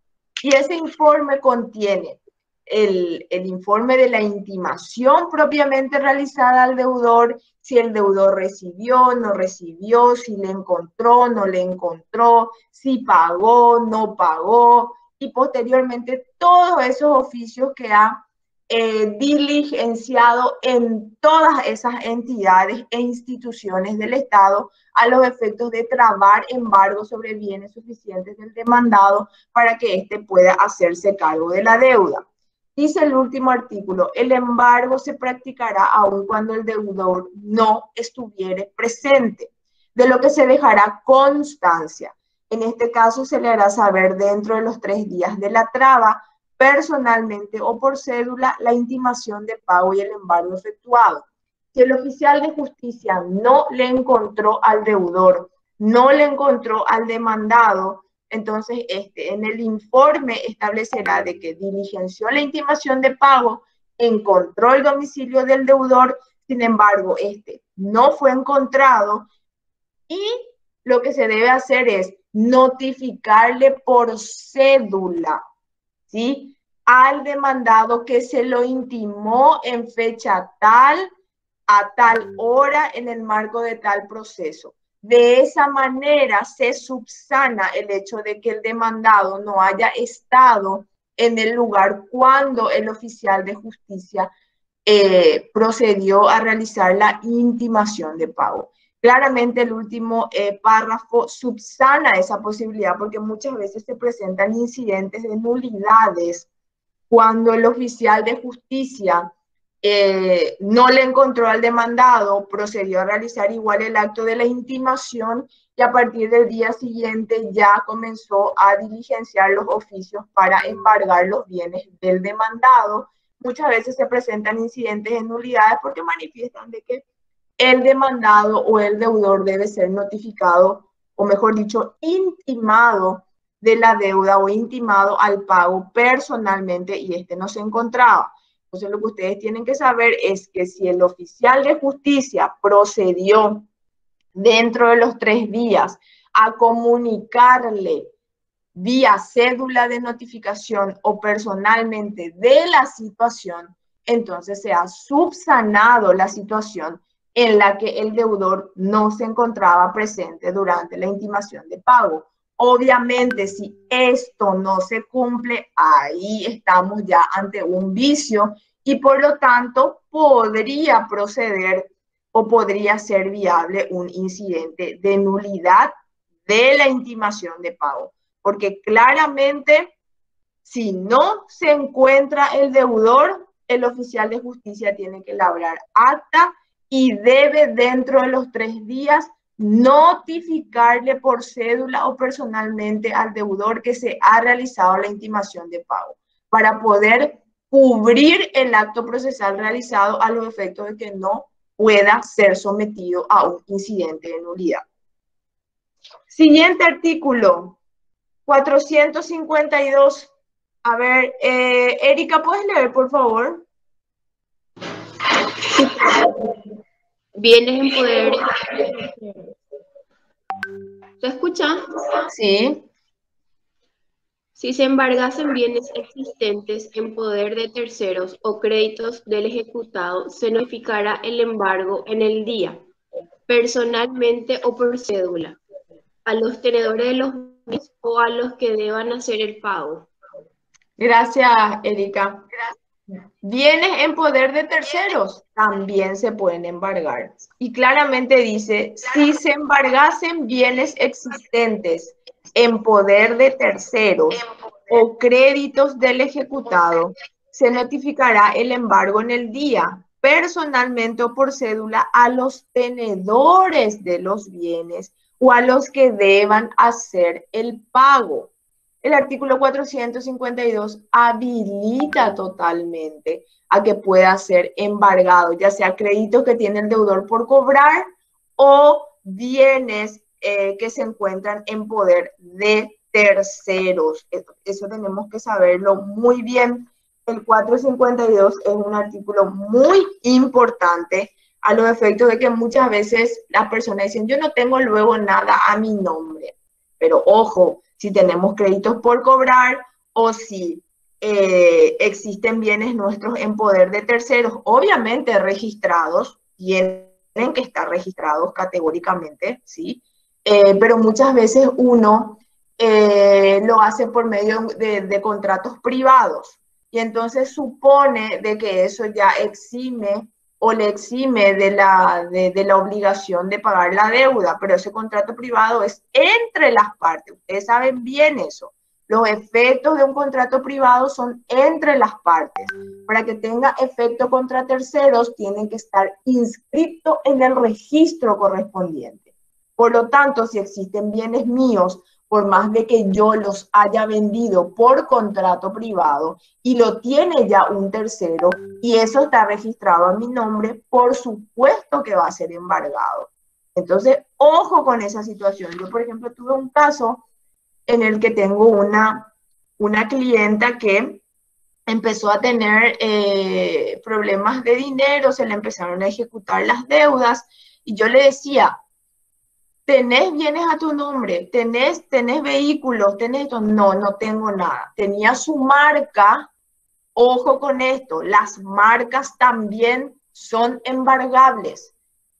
Y ese informe contiene el informe de la intimación propiamente realizada al deudor, si el deudor recibió, no recibió, si le encontró, no le encontró, si pagó, no pagó, y posteriormente todos esos oficios que ha diligenciado en todas esas entidades e instituciones del Estado a los efectos de trabar embargo sobre bienes suficientes del demandado para que éste pueda hacerse cargo de la deuda. Dice el último artículo, el embargo se practicará aun cuando el deudor no estuviere presente, de lo que se dejará constancia. En este caso se le hará saber dentro de los 3 días de la traba, personalmente o por cédula, la intimación de pago y el embargo efectuado. Si el oficial de justicia no le encontró al deudor, no le encontró al demandado, entonces en el informe establecerá de que diligenció la intimación de pago, encontró el domicilio del deudor, sin embargo, no fue encontrado, y lo que se debe hacer es notificarle por cédula, ¿sí?, al demandado que se lo intimó en fecha tal, a tal hora, en el marco de tal proceso. De esa manera se subsana el hecho de que el demandado no haya estado en el lugar cuando el oficial de justicia procedió a realizar la intimación de pago. Claramente el último párrafo subsana esa posibilidad porque muchas veces se presentan incidentes de nulidades cuando el oficial de justicia no le encontró al demandado, procedió a realizar igual el acto de la intimación y a partir del día siguiente ya comenzó a diligenciar los oficios para embargar los bienes del demandado. Muchas veces se presentan incidentes de nulidades porque manifiestan de que el demandado o el deudor debe ser notificado, o mejor dicho, intimado de la deuda o intimado al pago personalmente y no se encontraba. Entonces lo que ustedes tienen que saber es que si el oficial de justicia procedió dentro de los 3 días a comunicarle vía cédula de notificación o personalmente de la situación, entonces se ha subsanado la situación en la que el deudor no se encontraba presente durante la intimación de pago. Obviamente, si esto no se cumple, ahí estamos ya ante un vicio y por lo tanto podría proceder o podría ser viable un incidente de nulidad de la intimación de pago. Porque claramente, si no se encuentra el deudor, el oficial de justicia tiene que labrar acta y debe dentro de los 3 días notificarle por cédula o personalmente al deudor que se ha realizado la intimación de pago para poder cubrir el acto procesal realizado a los efectos de que no pueda ser sometido a un incidente de nulidad. Siguiente artículo, 452. A ver, Erika, ¿puedes leer, por favor? Bienes en poder. ¿Se escucha? Sí. Si se embargasen bienes existentes en poder de terceros o créditos del ejecutado, se notificará el embargo en el día, personalmente o por cédula, a los tenedores de los bienes o a los que deban hacer el pago. Gracias, Erika. Bienes en poder de terceros también se pueden embargar. Y claramente dice, si se embargasen bienes existentes en poder de terceros o créditos del ejecutado, se notificará el embargo en el día, personalmente o por cédula, a los tenedores de los bienes o a los que deban hacer el pago. El artículo 452 habilita totalmente a que pueda ser embargado, ya sea créditos que tiene el deudor por cobrar o bienes que se encuentran en poder de terceros. Eso tenemos que saberlo muy bien. El 452 es un artículo muy importante a los efectos de que muchas veces las personas dicen, yo no tengo luego nada a mi nombre. Pero ojo, si tenemos créditos por cobrar o si existen bienes nuestros en poder de terceros, obviamente registrados, tienen que estar registrados categóricamente, ¿sí? Pero muchas veces uno lo hace por medio de contratos privados y entonces supone de que eso ya exime o le exime de la obligación de pagar la deuda, pero ese contrato privado es entre las partes. Ustedes saben bien eso. Los efectos de un contrato privado son entre las partes. Para que tenga efecto contra terceros, tienen que estar inscritos en el registro correspondiente. Por lo tanto, si existen bienes míos, por más de que yo los haya vendido por contrato privado y lo tiene ya un tercero y eso está registrado a mi nombre, por supuesto que va a ser embargado. Entonces, ojo con esa situación. Yo, por ejemplo, tuve un caso en el que tengo una clienta que empezó a tener problemas de dinero, se le empezaron a ejecutar las deudas y yo le decía, ¿tenés bienes a tu nombre? ¿Tenés vehículos? ¿Tenés esto? No, no tengo nada. Tenía su marca, ojo con esto, las marcas también son embargables.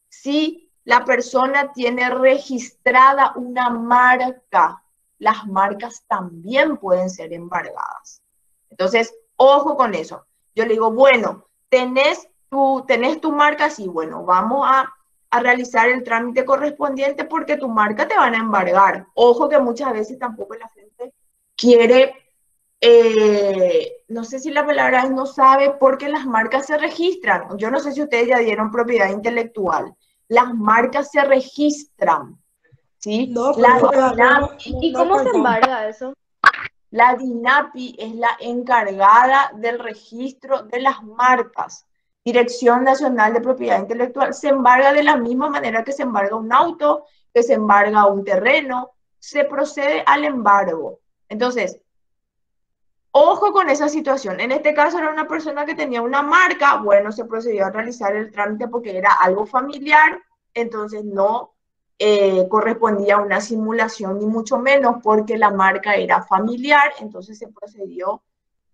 Si la persona tiene registrada una marca, las marcas también pueden ser embargadas. Entonces, ojo con eso. Yo le digo, bueno, ¿tenés tu marca? Sí, bueno, vamos a realizar el trámite correspondiente porque tu marca te van a embargar. Ojo que muchas veces tampoco la gente quiere, no sé si la palabra es no sabe, porque las marcas se registran. Yo no sé si ustedes ya dieron propiedad intelectual. Las marcas se registran, ¿sí? No, ¿Y cómo se embarga eso? La DINAPI es la encargada del registro de las marcas. Dirección Nacional de Propiedad Intelectual se embarga de la misma manera que se embarga un auto, que se embarga un terreno, se procede al embargo. Entonces, ojo con esa situación. En este caso era una persona que tenía una marca, bueno, se procedió a realizar el trámite porque era algo familiar, entonces no correspondía a una simulación ni mucho menos porque la marca era familiar, entonces se procedió,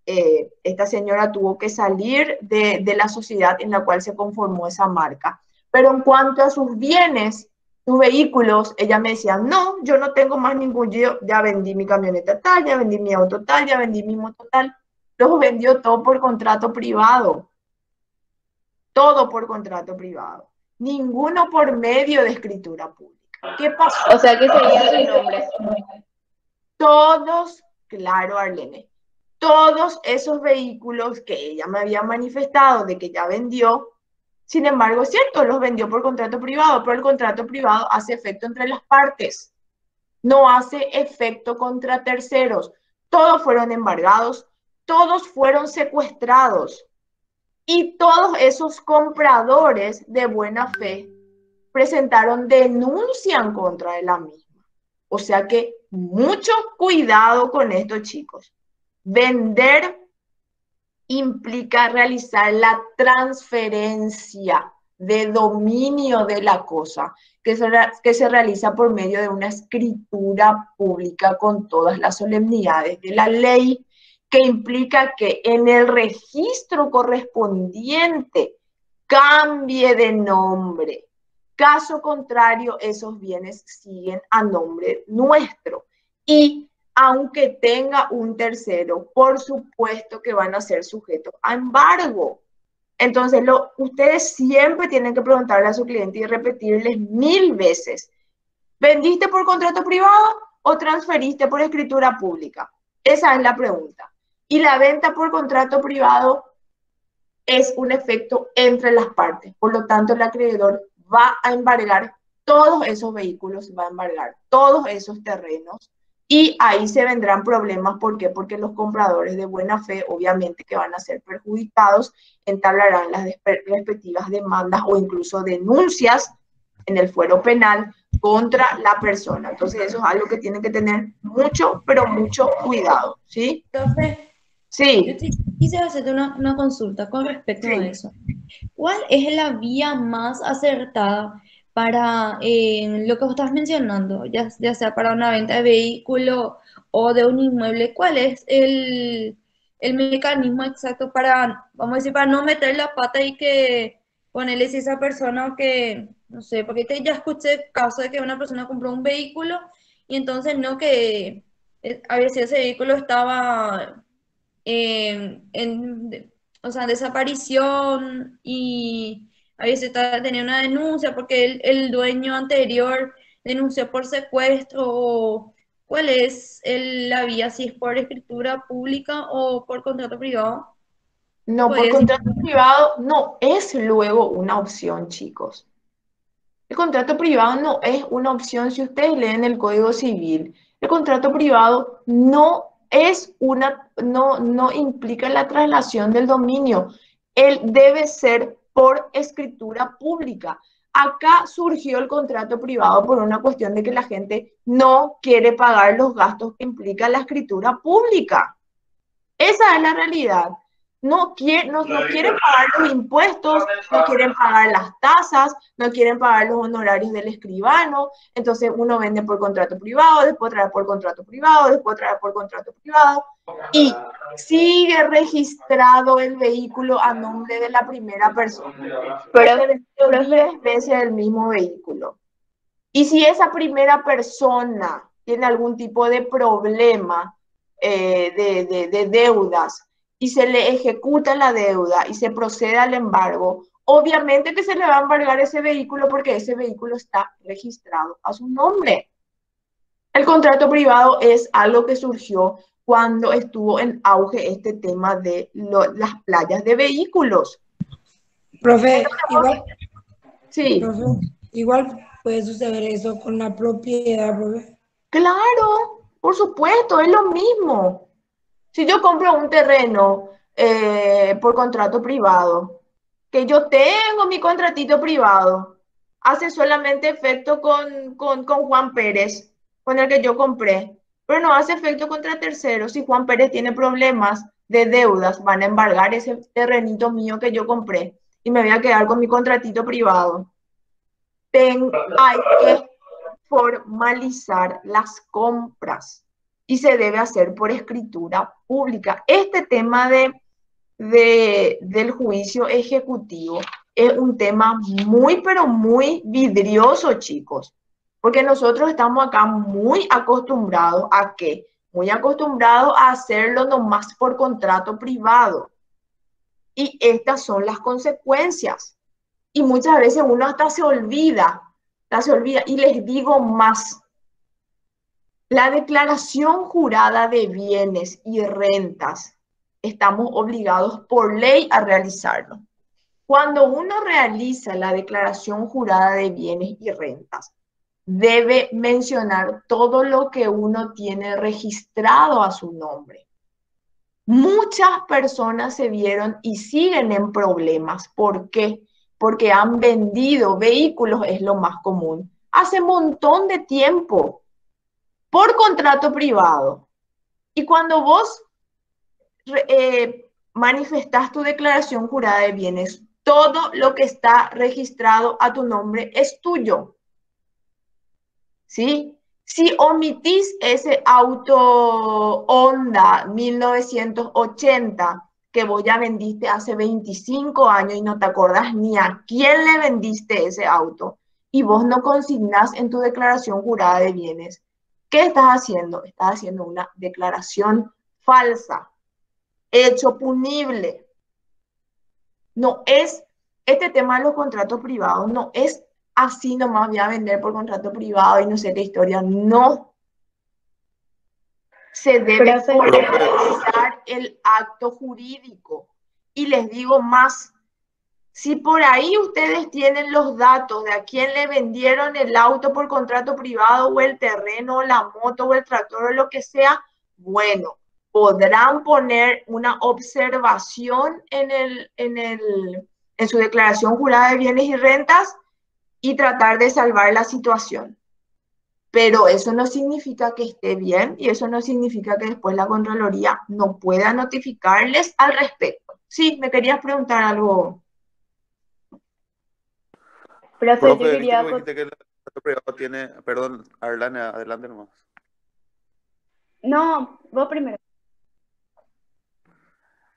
esta señora tuvo que salir de la sociedad en la cual se conformó esa marca. Pero en cuanto a sus bienes, sus vehículos, ella me decía, no, yo no tengo más ningún, yo ya vendí mi camioneta tal, ya vendí mi auto tal, ya vendí mi moto tal, los vendió todo por contrato privado, todo por contrato privado, ninguno por medio de escritura pública. ¿Qué pasó? O sea que sería su nombre. Todos, claro, Arlene, todos esos vehículos que ella me había manifestado de que ya vendió, sin embargo, es cierto, los vendió por contrato privado, pero el contrato privado hace efecto entre las partes, no hace efecto contra terceros. Todos fueron embargados, todos fueron secuestrados y todos esos compradores de buena fe presentaron denuncia en contra de la misma. O sea que mucho cuidado con esto, chicos. Vender implica realizar la transferencia de dominio de la cosa, que se realiza por medio de una escritura pública con todas las solemnidades de la ley, que implica que en el registro correspondiente cambie de nombre. Caso contrario, esos bienes siguen a nombre nuestro. Y aunque tenga un tercero, por supuesto que van a ser sujetos a embargo. Entonces, ustedes siempre tienen que preguntarle a su cliente y repetirles 1000 veces, ¿vendiste por contrato privado o transferiste por escritura pública? Esa es la pregunta. Y la venta por contrato privado es un efecto entre las partes. Por lo tanto, el acreedor va a embargar todos esos vehículos, va a embargar todos esos terrenos y ahí se vendrán problemas. ¿Por qué? Porque los compradores de buena fe, obviamente que van a ser perjudicados, entablarán las respectivas demandas o incluso denuncias en el fuero penal contra la persona. Entonces eso es algo que tienen que tener mucho, pero mucho cuidado, ¿sí? Profe, Sí. yo quisiera hacerte una consulta con respecto a eso. ¿Cuál es la vía más acertada para lo que vos estás mencionando, ya sea para una venta de vehículo o de un inmueble, ¿cuál es el mecanismo exacto para, vamos a decir, para no meter la pata y que ponerle si esa persona que, no sé, porque ya escuché caso de que una persona compró un vehículo y entonces no que a ver si ese vehículo estaba o sea, desaparición y a veces tenía una denuncia porque el dueño anterior denunció por secuestro o cuál es la vía, si es por escritura pública o por contrato privado. No, por Podría decir, contrato privado no es luego una opción, chicos. El contrato privado no es una opción si ustedes leen el Código Civil. El contrato privado no implica la traslación del dominio. Él debe ser por escritura pública. Acá surgió el contrato privado por una cuestión de que la gente no quiere pagar los gastos que implica la escritura pública. Esa es la realidad. No quieren pagar los impuestos, no quieren pagar las tasas, no quieren pagar los honorarios del escribano. Entonces uno vende por contrato privado, después trae por contrato privado, después trae por contrato privado. Y sigue registrado el vehículo a nombre de la primera persona. Pero 10 veces el mismo vehículo. Y si esa primera persona tiene algún tipo de problema de deudas y se le ejecuta la deuda y se procede al embargo, obviamente que se le va a embargar ese vehículo porque ese vehículo está registrado a su nombre. El contrato privado es algo que surgió cuando estuvo en auge este tema de las playas de vehículos. Profe, igual, Sí. profe, igual puede suceder eso con la propiedad, profe. Claro, por supuesto, es lo mismo. Si yo compro un terreno por contrato privado, que yo tengo mi contratito privado, hace solamente efecto con Juan Pérez, con el que yo compré, pero no hace efecto contra terceros. Si Juan Pérez tiene problemas de deudas, van a embargar ese terrenito mío que yo compré y me voy a quedar con mi contratito privado. Hay que formalizar las compras y se debe hacer por escritura pública. Este tema del juicio ejecutivo es un tema muy, pero muy vidrioso, chicos, porque nosotros estamos acá muy acostumbrados a ¿qué? Muy acostumbrados a hacerlo nomás por contrato privado. Y estas son las consecuencias. Y muchas veces uno hasta se olvida. Y les digo más, la declaración jurada de bienes y rentas, estamos obligados por ley a realizarlo. Cuando uno realiza la declaración jurada de bienes y rentas, debe mencionar todo lo que uno tiene registrado a su nombre. Muchas personas se vieron y siguen en problemas. ¿Por qué? Porque han vendido vehículos, es lo más común, hace un montón de tiempo, por contrato privado. Y cuando vos manifestás tu declaración jurada de bienes, todo lo que está registrado a tu nombre es tuyo. ¿Sí? Si omitís ese auto Honda 1980 que vos ya vendiste hace 25 años y no te acordás ni a quién le vendiste ese auto y vos no consignás en tu declaración jurada de bienes, ¿qué estás haciendo? Estás haciendo una declaración falsa, hecho punible. No es, este tema de los contratos privados no es así nomás voy a vender por contrato privado y no sé qué historia, no. Se debe formalizar el acto jurídico. Y les digo más, si por ahí ustedes tienen los datos de a quién le vendieron el auto por contrato privado o el terreno, o la moto o el tractor o lo que sea, bueno, podrán poner una observación en su declaración jurada de bienes y rentas y tratar de salvar la situación. Pero eso no significa que esté bien y eso no significa que después la Contraloría no pueda notificarles al respecto. Sí, me querías preguntar algo. Profe, yo Profe, viste que quería... vos dijiste que el contrato privado tiene, perdón, Arlane, adelante nomás. No, vos primero.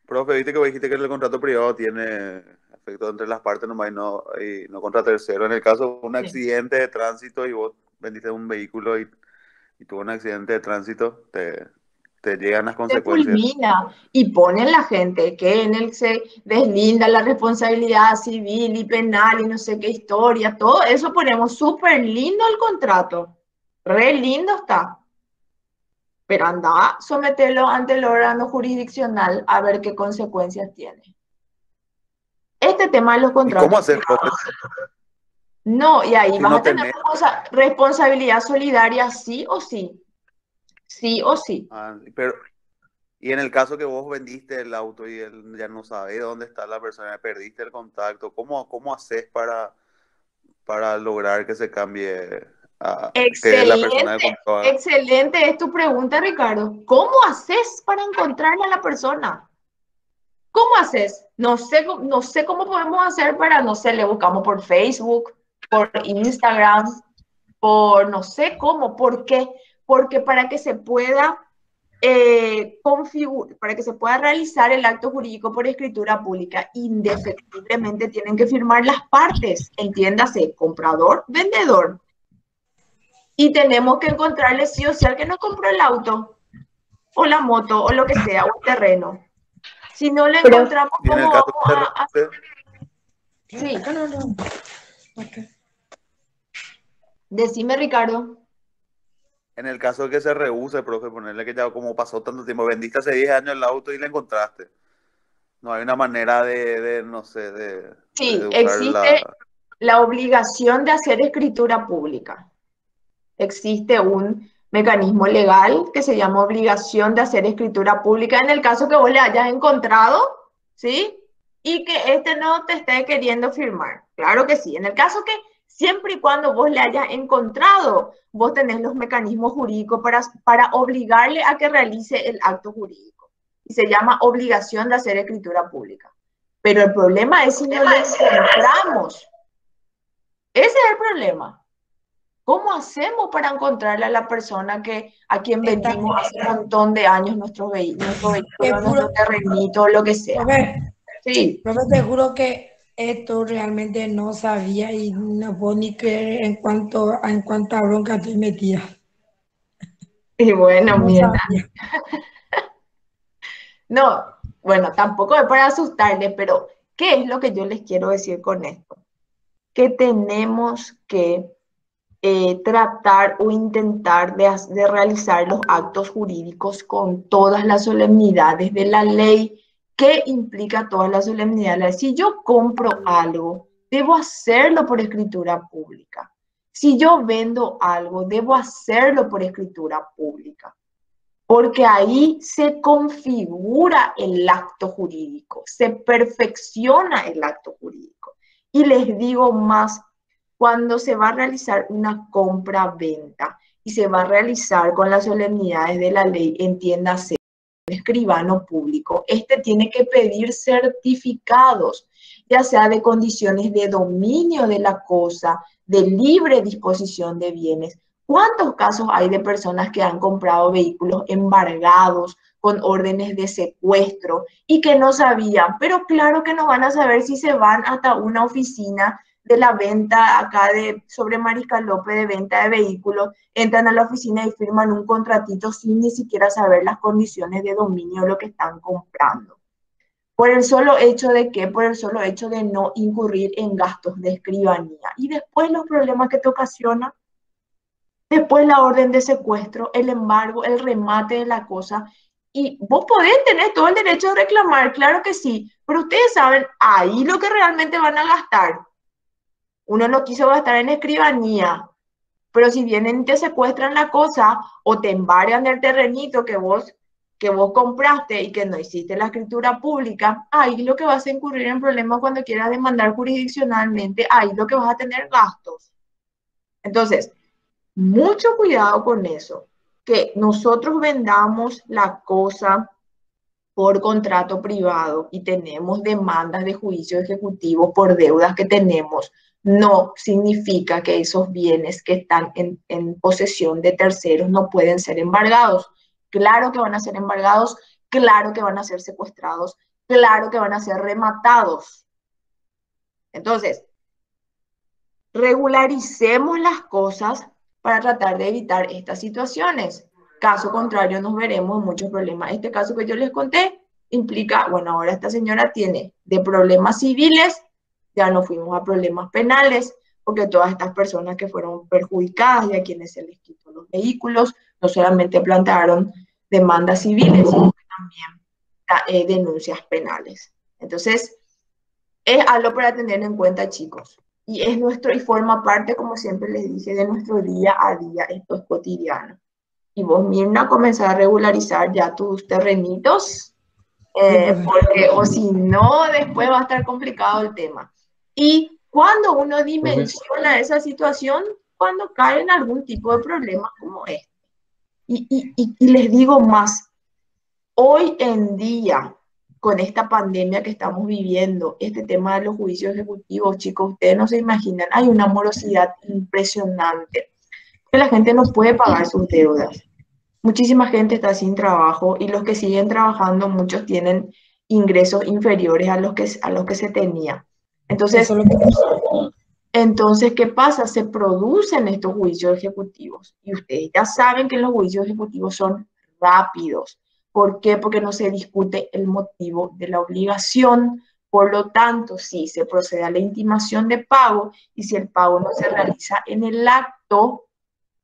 Profe, viste que vos dijiste que el contrato privado tiene efecto entre las partes nomás y no contra tercero. En el caso de un Sí. accidente de tránsito y vos vendiste un vehículo y tuvo un accidente de tránsito, te llegan las Se consecuencias. fulmina y ponen la gente que en él se deslinda la responsabilidad civil y penal y no sé qué historia, todo eso ponemos súper lindo el contrato, re lindo está, pero anda, someterlo ante el órgano jurisdiccional a ver qué consecuencias tiene. Este tema de los ¿Y cómo contratos haces, profe, no, y ahí si vas no a tener tenés? responsabilidad solidaria sí o sí, sí o sí. Pero, y en el caso que vos vendiste el auto y él ya no sabe dónde está la persona, perdiste el contacto, ¿cómo haces para lograr que se cambie, que la persona que Excelente, compró excelente es tu pregunta, Ricardo. ¿Cómo haces para encontrarle a la persona? ¿Cómo haces? No sé cómo podemos hacer para, no sé, le buscamos por Facebook, por Instagram, por no sé cómo, ¿por qué? Porque para que se pueda para que se pueda realizar el acto jurídico por escritura pública, indefectiblemente tienen que firmar las partes, entiéndase, comprador, vendedor. Y tenemos que encontrarle sí o sí al que nos compró el auto, o la moto, o lo que sea, o el terreno. Si no le Pero, encontramos, y en ¿cómo el caso vamos que se a...? rehúse, Sí, Acá no, no. Acá. decime, Ricardo. en el caso que se rehúse, profe, ponerle que ya como pasó tanto tiempo, vendiste hace 10 años el auto y le encontraste. No hay una manera no sé, de Sí, usar existe la obligación de hacer escritura pública. Existe un mecanismo legal que se llama obligación de hacer escritura pública en el caso que vos le hayas encontrado, ¿sí? Y que este no te esté queriendo firmar. Claro que sí. En el caso que siempre y cuando vos le hayas encontrado, vos tenés los mecanismos jurídicos para obligarle a que realice el acto jurídico. Y se llama obligación de hacer escritura pública. Pero el problema es si no le encontramos. Ese es el problema. ¿Cómo hacemos para encontrarle a la persona a quien Está, vendimos hace un montón de años nuestro vehículo, te nuestro juro, terrenito, lo que sea? profe, Sí, profe, te juro que esto realmente no sabía y no puedo ni creer en cuánta bronca estoy metida. y bueno, No mira, sabía. no, bueno, tampoco es para asustarles, pero ¿qué es lo que yo les quiero decir con esto? Que tenemos que tratar o intentar de realizar los actos jurídicos con todas las solemnidades de la ley. ¿Qué implica todas las solemnidades? Si yo compro algo, debo hacerlo por escritura pública. Si yo vendo algo, debo hacerlo por escritura pública, porque ahí se configura el acto jurídico, se perfecciona el acto jurídico. Y les digo más, cuando se va a realizar una compra-venta y se va a realizar con las solemnidades de la ley, entiéndase, un escribano público, este tiene que pedir certificados, ya sea de condiciones de dominio de la cosa, de libre disposición de bienes. ¿Cuántos casos hay de personas que han comprado vehículos embargados con órdenes de secuestro y que no sabían? Pero claro que no van a saber si se van hasta una oficina de la venta acá sobre Mariscal López de venta de vehículos, entran a la oficina y firman un contratito sin ni siquiera saber las condiciones de dominio de lo que están comprando. Por el solo hecho de que, por el solo hecho de no incurrir en gastos de escribanía. Y después los problemas que te ocasiona, después la orden de secuestro, el embargo, el remate de la cosa. Y vos podés tener todo el derecho de reclamar, claro que sí, pero ustedes saben ahí lo que realmente van a gastar. Uno no quiso gastar en escribanía, pero si vienen y te secuestran la cosa o te embargan el terrenito que vos compraste y que no hiciste la escritura pública, ahí lo que vas a incurrir en problemas cuando quieras demandar jurisdiccionalmente, ahí lo que vas a tener gastos. Entonces, mucho cuidado con eso, que nosotros vendamos la cosa por contrato privado y tenemos demandas de juicio ejecutivo por deudas que tenemos. no significa que esos bienes que están en posesión de terceros no pueden ser embargados. Claro que van a ser embargados, claro que van a ser secuestrados, claro que van a ser rematados. Entonces, regularicemos las cosas para tratar de evitar estas situaciones. Caso contrario, nos veremos en muchos problemas. Este caso que yo les conté implica, bueno, ahora esta señora tiene de problemas civiles, ya no fuimos a problemas penales, porque todas estas personas que fueron perjudicadas y a quienes se les quitó los vehículos, no solamente plantearon demandas civiles, sino también denuncias penales. Entonces, es algo para tener en cuenta, chicos. Y es nuestro, y forma parte, como siempre les dije, de nuestro día a día, esto es cotidiano. Y vos, Mirna, comenzar a regularizar ya tus terrenitos, porque, o si no, después va a estar complicado el tema. Y cuando uno dimensiona esa situación, cuando cae en algún tipo de problema como este. Y les digo más, hoy en día, con esta pandemia que estamos viviendo, este tema de los juicios ejecutivos, chicos, ustedes no se imaginan, hay una morosidad impresionante, que la gente no puede pagar sus deudas. Muchísima gente está sin trabajo y los que siguen trabajando, muchos tienen ingresos inferiores a los que se tenía. Entonces, ¿qué pasa? Se producen estos juicios ejecutivos y ustedes ya saben que los juicios ejecutivos son rápidos. ¿Por qué? Porque no se discute el motivo de la obligación. Por lo tanto, si se procede a la intimación de pago y si el pago no se realiza en el acto,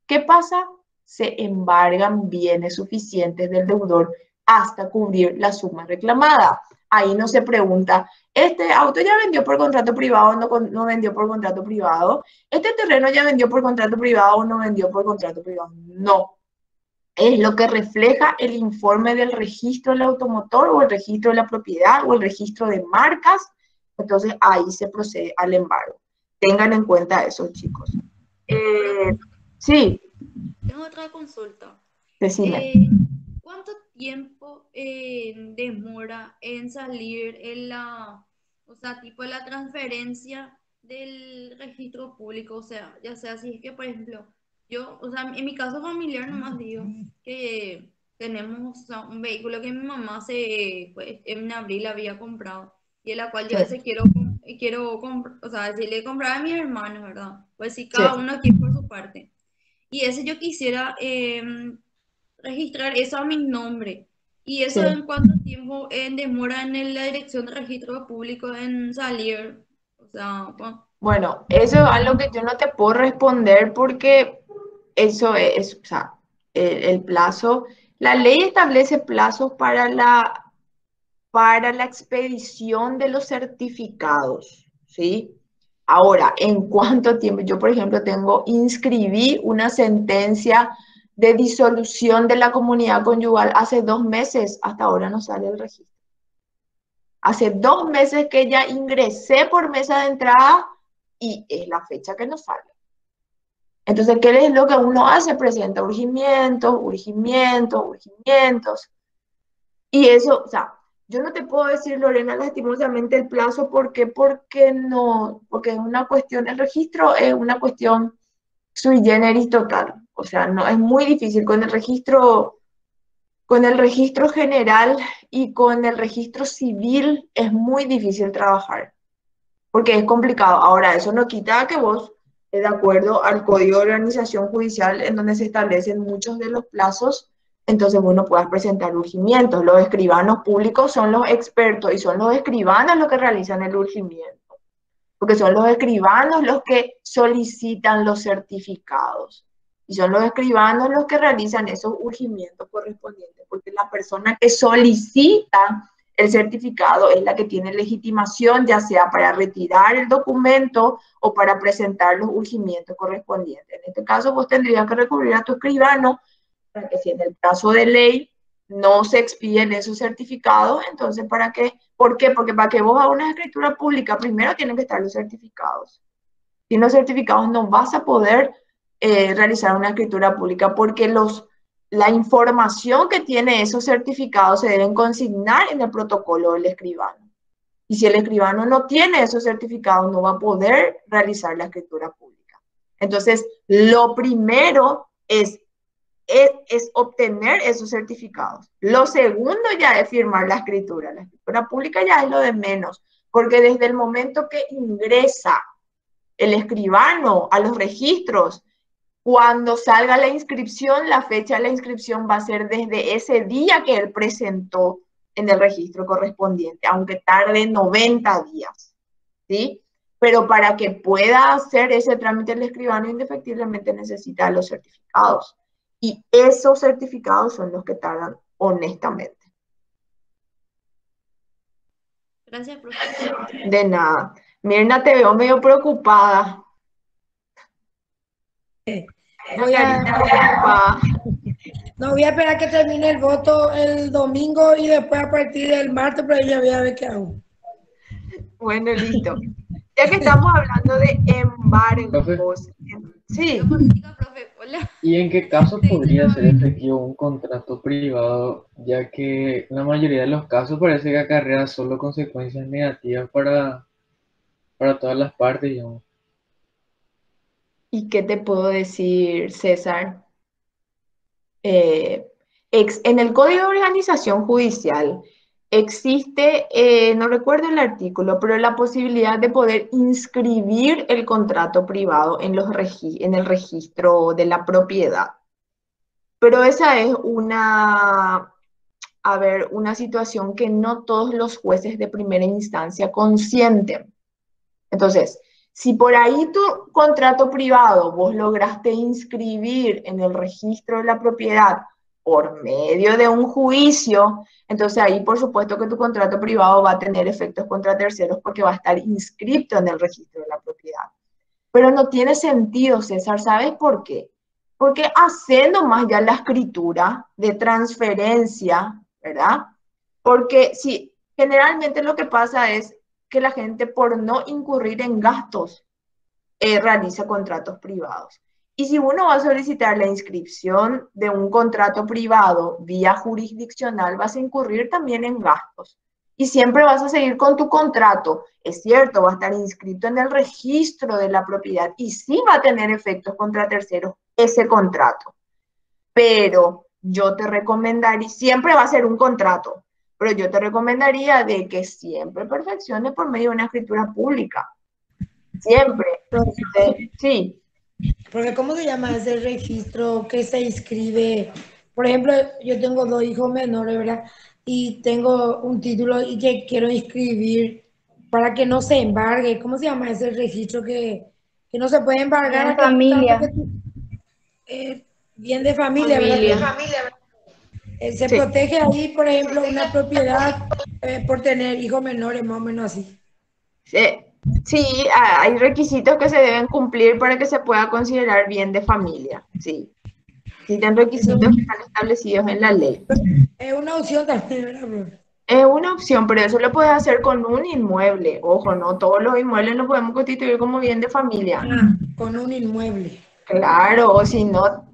¿qué pasa? Se embargan bienes suficientes del deudor hasta cubrir la suma reclamada. Ahí no se pregunta, ¿este auto ya vendió por contrato privado o no vendió por contrato privado? ¿Este terreno ya vendió por contrato privado o no vendió por contrato privado? No. Es lo que refleja el informe del registro del automotor o el registro de la propiedad o el registro de marcas. Entonces ahí se procede al embargo. Tengan en cuenta eso, chicos. Sí. Tengo otra consulta. Decime. ¿Cuánto tiempo demora en salir tipo la transferencia del registro público? O sea, ya sea si es que, por ejemplo, yo, o sea, en mi caso familiar nomás digo que tenemos, o sea, un vehículo que mi mamá pues, en abril había comprado y en la cual yo ese quiero o sea, decirle comprar a mis hermanos, ¿verdad? Pues sí, cada uno aquí por su parte. Y ese yo quisiera registrar eso a mi nombre. ¿Y eso en cuánto tiempo demora en la dirección de registro público en salir? O sea, bueno, eso es algo que yo no te puedo responder porque eso es, o sea, el plazo, la ley establece plazos para la expedición de los certificados, ¿sí? Ahora, ¿en cuánto tiempo? Yo, por ejemplo, inscribí una sentencia de disolución de la comunidad conyugal hace 2 meses, hasta ahora no sale el registro. Hace 2 meses que ya ingresé por mesa de entrada y es la fecha que no sale. Entonces, ¿qué es lo que uno hace? Presenta urgimientos. Y eso, o sea, yo no te puedo decir, Lorena, lastimosamente el plazo, ¿por qué? Porque es una cuestión, el registro es una cuestión sui generis total. O sea, no, es muy difícil con el registro general y con el registro civil es muy difícil trabajar, porque es complicado. Ahora, eso no quita que vos, de acuerdo al Código de Organización Judicial, en donde se establecen muchos de los plazos, entonces vos no puedas presentar urgimientos. Los escribanos públicos son los expertos y son los escribanos los que realizan el urgimiento, porque son los escribanos los que solicitan los certificados y son los escribanos los que realizan esos urgimientos correspondientes, porque la persona que solicita el certificado es la que tiene legitimación, ya sea para retirar el documento o para presentar los urgimientos correspondientes. En este caso, vos tendrías que recurrir a tu escribano para que si en el plazo de ley no se expiden esos certificados, entonces ¿para qué? ¿Por qué? Porque para que vos hagas una escritura pública, primero tienen que estar los certificados. Sin los certificados no vas a poder realizar una escritura pública porque la información que tiene esos certificados se deben consignar en el protocolo del escribano. Y si el escribano no tiene esos certificados, no va a poder realizar la escritura pública. Entonces, lo primero es obtener esos certificados. Lo segundo ya es firmar la escritura. La escritura pública ya es lo de menos, porque desde el momento que ingresa el escribano a los registros, cuando salga la inscripción, la fecha de la inscripción va a ser desde ese día que él presentó en el registro correspondiente, aunque tarde 90 días, ¿sí? Pero para que pueda hacer ese trámite el escribano, indefectiblemente necesita los certificados. Y esos certificados son los que tardan honestamente. Gracias, profesor. De nada. Mirna, te veo medio preocupada. Voy a, no, voy a esperar que termine el voto el domingo y después a partir del martes, pero ya voy a ver qué hago. Bueno, listo. Ya que estamos hablando de embargos. Sí. ¿Y en qué casos podría ser efectivo un contrato privado, ya que en la mayoría de los casos parece que acarrea solo consecuencias negativas para todas las partes, digamos? ¿Y qué te puedo decir, César? En el Código de Organización Judicial existe, no recuerdo el artículo, pero la posibilidad de poder inscribir el contrato privado en el registro de la propiedad. Pero esa es una situación que no todos los jueces de primera instancia consienten. Entonces, si por ahí tu contrato privado vos lograste inscribir en el registro de la propiedad por medio de un juicio, entonces ahí por supuesto que tu contrato privado va a tener efectos contra terceros porque va a estar inscrito en el registro de la propiedad. Pero no tiene sentido, César, ¿sabes por qué? Porque haciendo más ya la escritura de transferencia, ¿verdad? Porque si generalmente lo que pasa es que la gente, por no incurrir en gastos, realiza contratos privados. Y si uno va a solicitar la inscripción de un contrato privado vía jurisdiccional, vas a incurrir también en gastos. Y siempre vas a seguir con tu contrato. Es cierto, va a estar inscrito en el registro de la propiedad y sí va a tener efectos contra terceros ese contrato. Pero yo te recomendaría, siempre va a ser un contrato, pero yo te recomendaría de que siempre perfeccione por medio de una escritura pública. Siempre. Sí. Porque ¿cómo se llama ese registro que se inscribe? Por ejemplo, yo tengo 2 hijos menores, ¿verdad? Y tengo un título y que quiero inscribir para que no se embargue. ¿Cómo se llama ese registro que no se puede embargar? Bien de familia. Bien de familia, ¿verdad? Se Sí. protege ahí, por ejemplo, una propiedad por tener hijos menores, más o menos así. Sí, hay requisitos que se deben cumplir para que se pueda considerar bien de familia. Sí. Existen requisitos que están establecidos en la ley. Es una opción también, ¿verdad, profe? Es una opción, pero eso lo puedes hacer con un inmueble. Ojo, no todos los inmuebles los podemos constituir como bien de familia. Con un inmueble. Claro, o si no,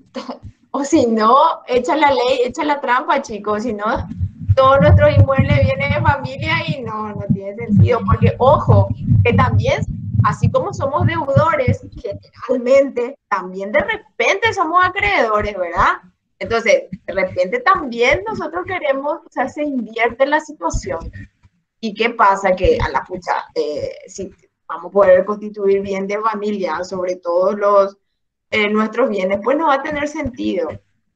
echa la ley, echa la trampa, chicos. Si no, todos nuestros inmuebles vienen de familia y no tiene sentido. Porque, ojo, que también, así como somos deudores, generalmente, también de repente somos acreedores, ¿verdad? Entonces, de repente también nosotros queremos, o sea, se invierte la situación. ¿Y qué pasa? Que a la pucha, si vamos a poder constituir bien de familia sobre todos nuestros bienes, pues no va a tener sentido.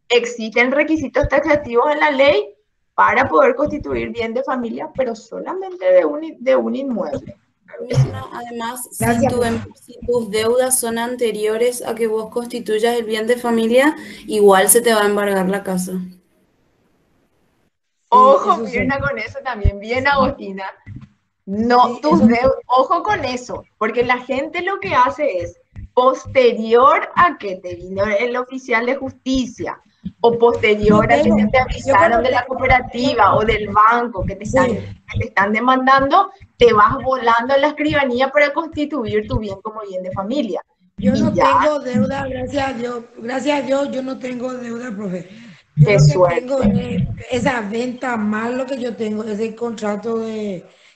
Existen requisitos taxativos en la ley para poder constituir bien de familia, pero solamente de un inmueble. Mirna, además, si tus deudas son anteriores a que vos constituyas el bien de familia, igual se te va a embargar la casa. Ojo, Mirna, con eso también, bien, Agostina. No, ojo con eso, porque la gente lo que hace es, posterior a que te vino el oficial de justicia, o posterior a que te avisaron de la cooperativa o del banco que te están demandando, te vas volando a la escribanía para constituir tu bien como bien de familia. Yo no tengo deuda, gracias a Dios, yo no tengo deuda, profe. Yo lo que tengo es esa venta más lo que yo tengo, ese contrato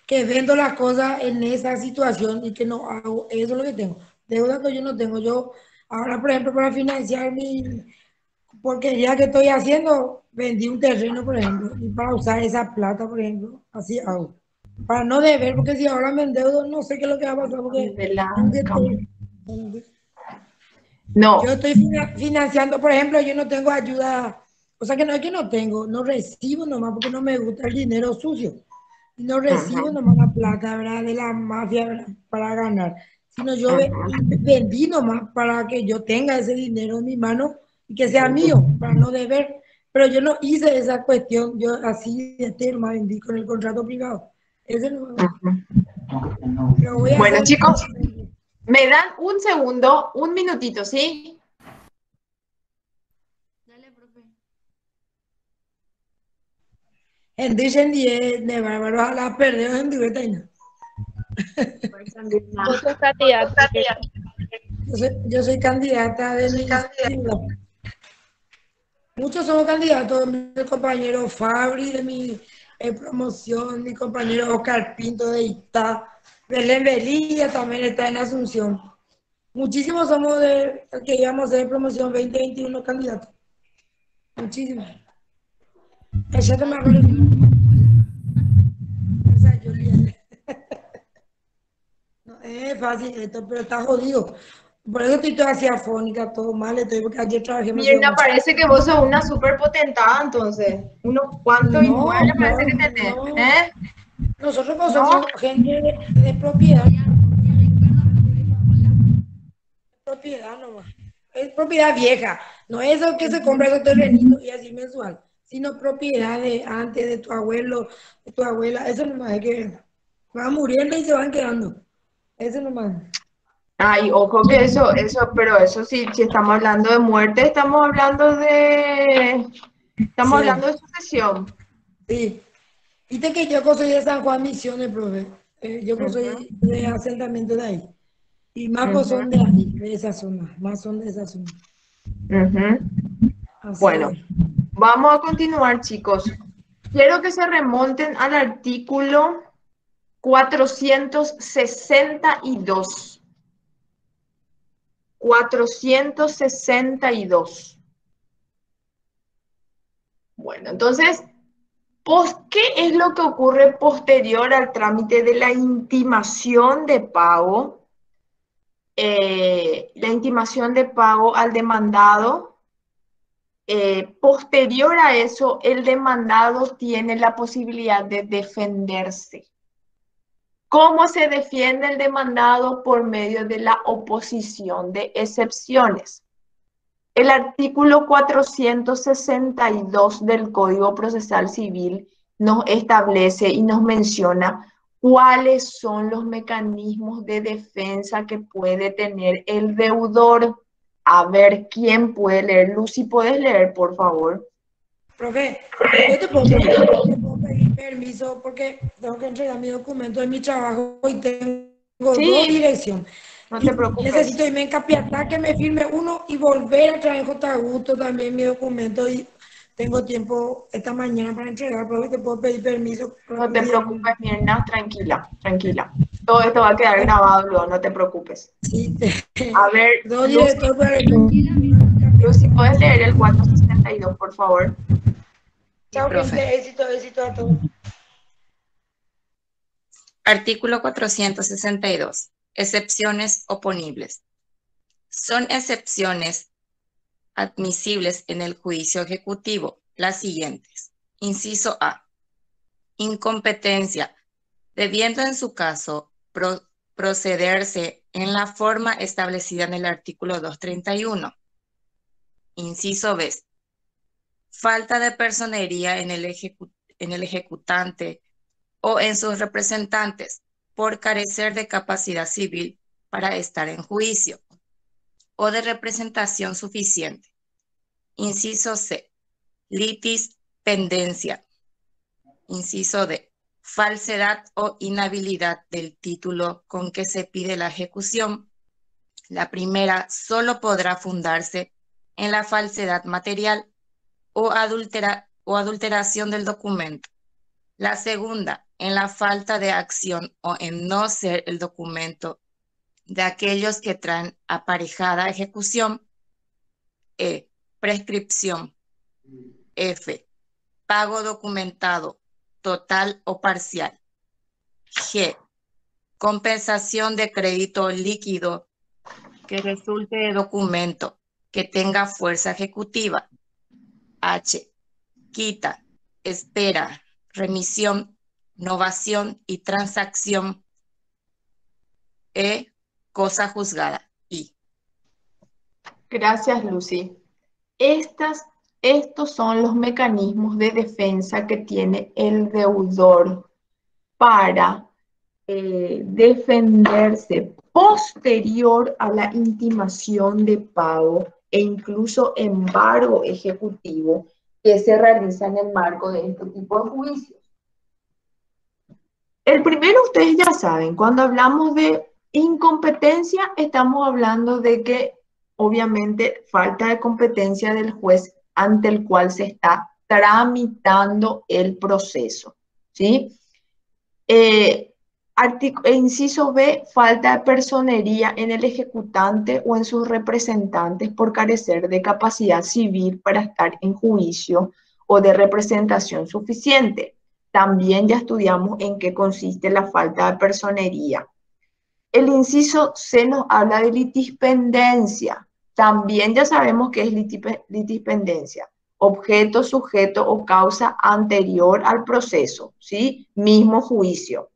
que vendo las cosas en esa situación y que no hago. Eso es lo que tengo. Deuda que yo no tengo. Yo ahora, por ejemplo, para financiar mi porquería que estoy haciendo, vendí un terreno, por ejemplo, y para usar esa plata, por ejemplo, así hago. Para no deber, porque si ahora me endeudo, no sé qué es lo que va a pasar, porque aunque No. yo estoy financiando, por ejemplo, yo no tengo ayuda, o sea que no es que no tengo, no recibo nomás porque no me gusta el dinero sucio. No recibo nomás la plata, ¿verdad? De la mafia, ¿verdad? Para ganar. Sino yo vendí nomás para que yo tenga ese dinero en mi mano y que sea mío, para no deber. Pero yo no hice esa cuestión, yo así de terma vendí con el contrato privado. Ese no. Pero voy a Bueno, hacer chicos, me dan un segundo, un minutito, ¿sí? Dale, profe. Dicen de bárbaro a la perder en Duetaina. Vos sos candidata. Yo soy candidata de mi ciudad. Muchos somos candidatos, mi compañero Fabri de mi promoción, mi compañero Oscar Pinto de Itá, Belén Velilla también está en Asunción. Muchísimos somos de que íbamos a hacer promoción 2021 candidatos. Muchísimos. Ella te me acuerdo. No es fácil esto, pero está jodido. Por eso estoy toda así afónica, todo mal, estoy porque ayer trabajé. Mirna, parece que vos sos una súper potentada, entonces. Unos cuantos inmuebles parece que tenés. ¿Eh? Nosotros pues somos gente de propiedad. Propiedad nomás. Es propiedad vieja. No es eso que se compra esos terrenitos y así mensual, sino propiedad de antes, de tu abuelo, de tu abuela. Eso nomás es que van muriendo y se van quedando. Eso nomás. Ay, ojo que pero eso sí, si estamos hablando de muerte, estamos hablando de sucesión. Sí. Viste que yo soy de San Juan Misiones, profe. Yo soy de asentamiento de ahí. Y más son de ahí, de esa zona. Más son de esa zona. Bueno, vamos a continuar, chicos. Quiero que se remonten al artículo 462. 462. Bueno, entonces, ¿qué es lo que ocurre posterior al trámite de la intimación de pago? La intimación de pago al demandado. Posterior a eso, el demandado tiene la posibilidad de defenderse. ¿Cómo se defiende el demandado? Por medio de la oposición de excepciones. El artículo 462 del Código Procesal Civil nos establece y nos menciona cuáles son los mecanismos de defensa que puede tener el deudor. A ver, ¿quién puede leer? Lucy, ¿puedes leer, por favor? Profe, yo te puedo pedir permiso porque tengo que entregar mi documento de mi trabajo y tengo dos direcciones. No te preocupes. Necesito irme en Capiatá que me firme uno y volver a traer en J. Augusto también mi documento y tengo tiempo esta mañana para entregar, pero te puedo pedir permiso. No te preocupes, Mirna, tranquila, tranquila. Todo esto va a quedar grabado luego, no te preocupes. Sí. A ver, Lucy, ¿puedes leer el 462, por favor? Chao, gente, éxito a todos. Artículo 462. Excepciones oponibles. Son excepciones admisibles en el juicio ejecutivo las siguientes. Inciso A. Incompetencia, debiendo en su caso procederse en la forma establecida en el artículo 231. Inciso B. Falta de personería en el ejecutante o en sus representantes por carecer de capacidad civil para estar en juicio o de representación suficiente. Inciso C. Litis pendencia. Inciso D. Falsedad o inhabilidad del título con que se pide la ejecución. La primera solo podrá fundarse en la falsedad material o adulteración del documento. La segunda en la falta de acción o en no ser el documento de aquellos que traen aparejada ejecución. E. Prescripción. F. Pago documentado, total o parcial. G. Compensación de crédito líquido que resulte de documento que tenga fuerza ejecutiva. H. Quita, espera, remisión, novación y transacción. E. Cosa juzgada. I. Gracias, Lucy. Estos son los mecanismos de defensa que tiene el deudor para defenderse posterior a la intimación de pago e incluso embargo ejecutivo que se realiza en el marco de este tipo de juicios. El primero, ustedes ya saben, cuando hablamos de incompetencia, estamos hablando de que obviamente falta de competencia del juez ante el cual se está tramitando el proceso, ¿sí? Inciso B, falta de personería en el ejecutante o en sus representantes por carecer de capacidad civil para estar en juicio o de representación suficiente. También ya estudiamos en qué consiste la falta de personería. El inciso C nos habla de litispendencia. También ya sabemos qué es litispendencia. Objeto, sujeto o causa anterior al proceso, ¿sí? Mismo juicio.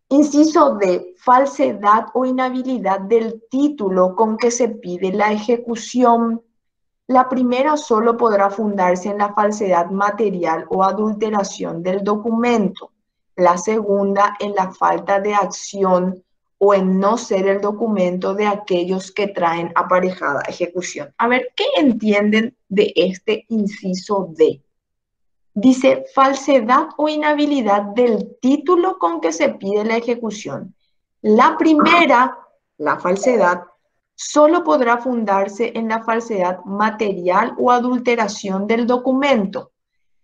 Inciso D, falsedad o inhabilidad del título con que se pide la ejecución. La primera solo podrá fundarse en la falsedad material o adulteración del documento. La segunda en la falta de acción o en no ser el documento de aquellos que traen aparejada ejecución. A ver, ¿qué entienden de este inciso D? Dice falsedad o inhabilidad del título con que se pide la ejecución. La primera, la falsedad, solo podrá fundarse en la falsedad material o adulteración del documento.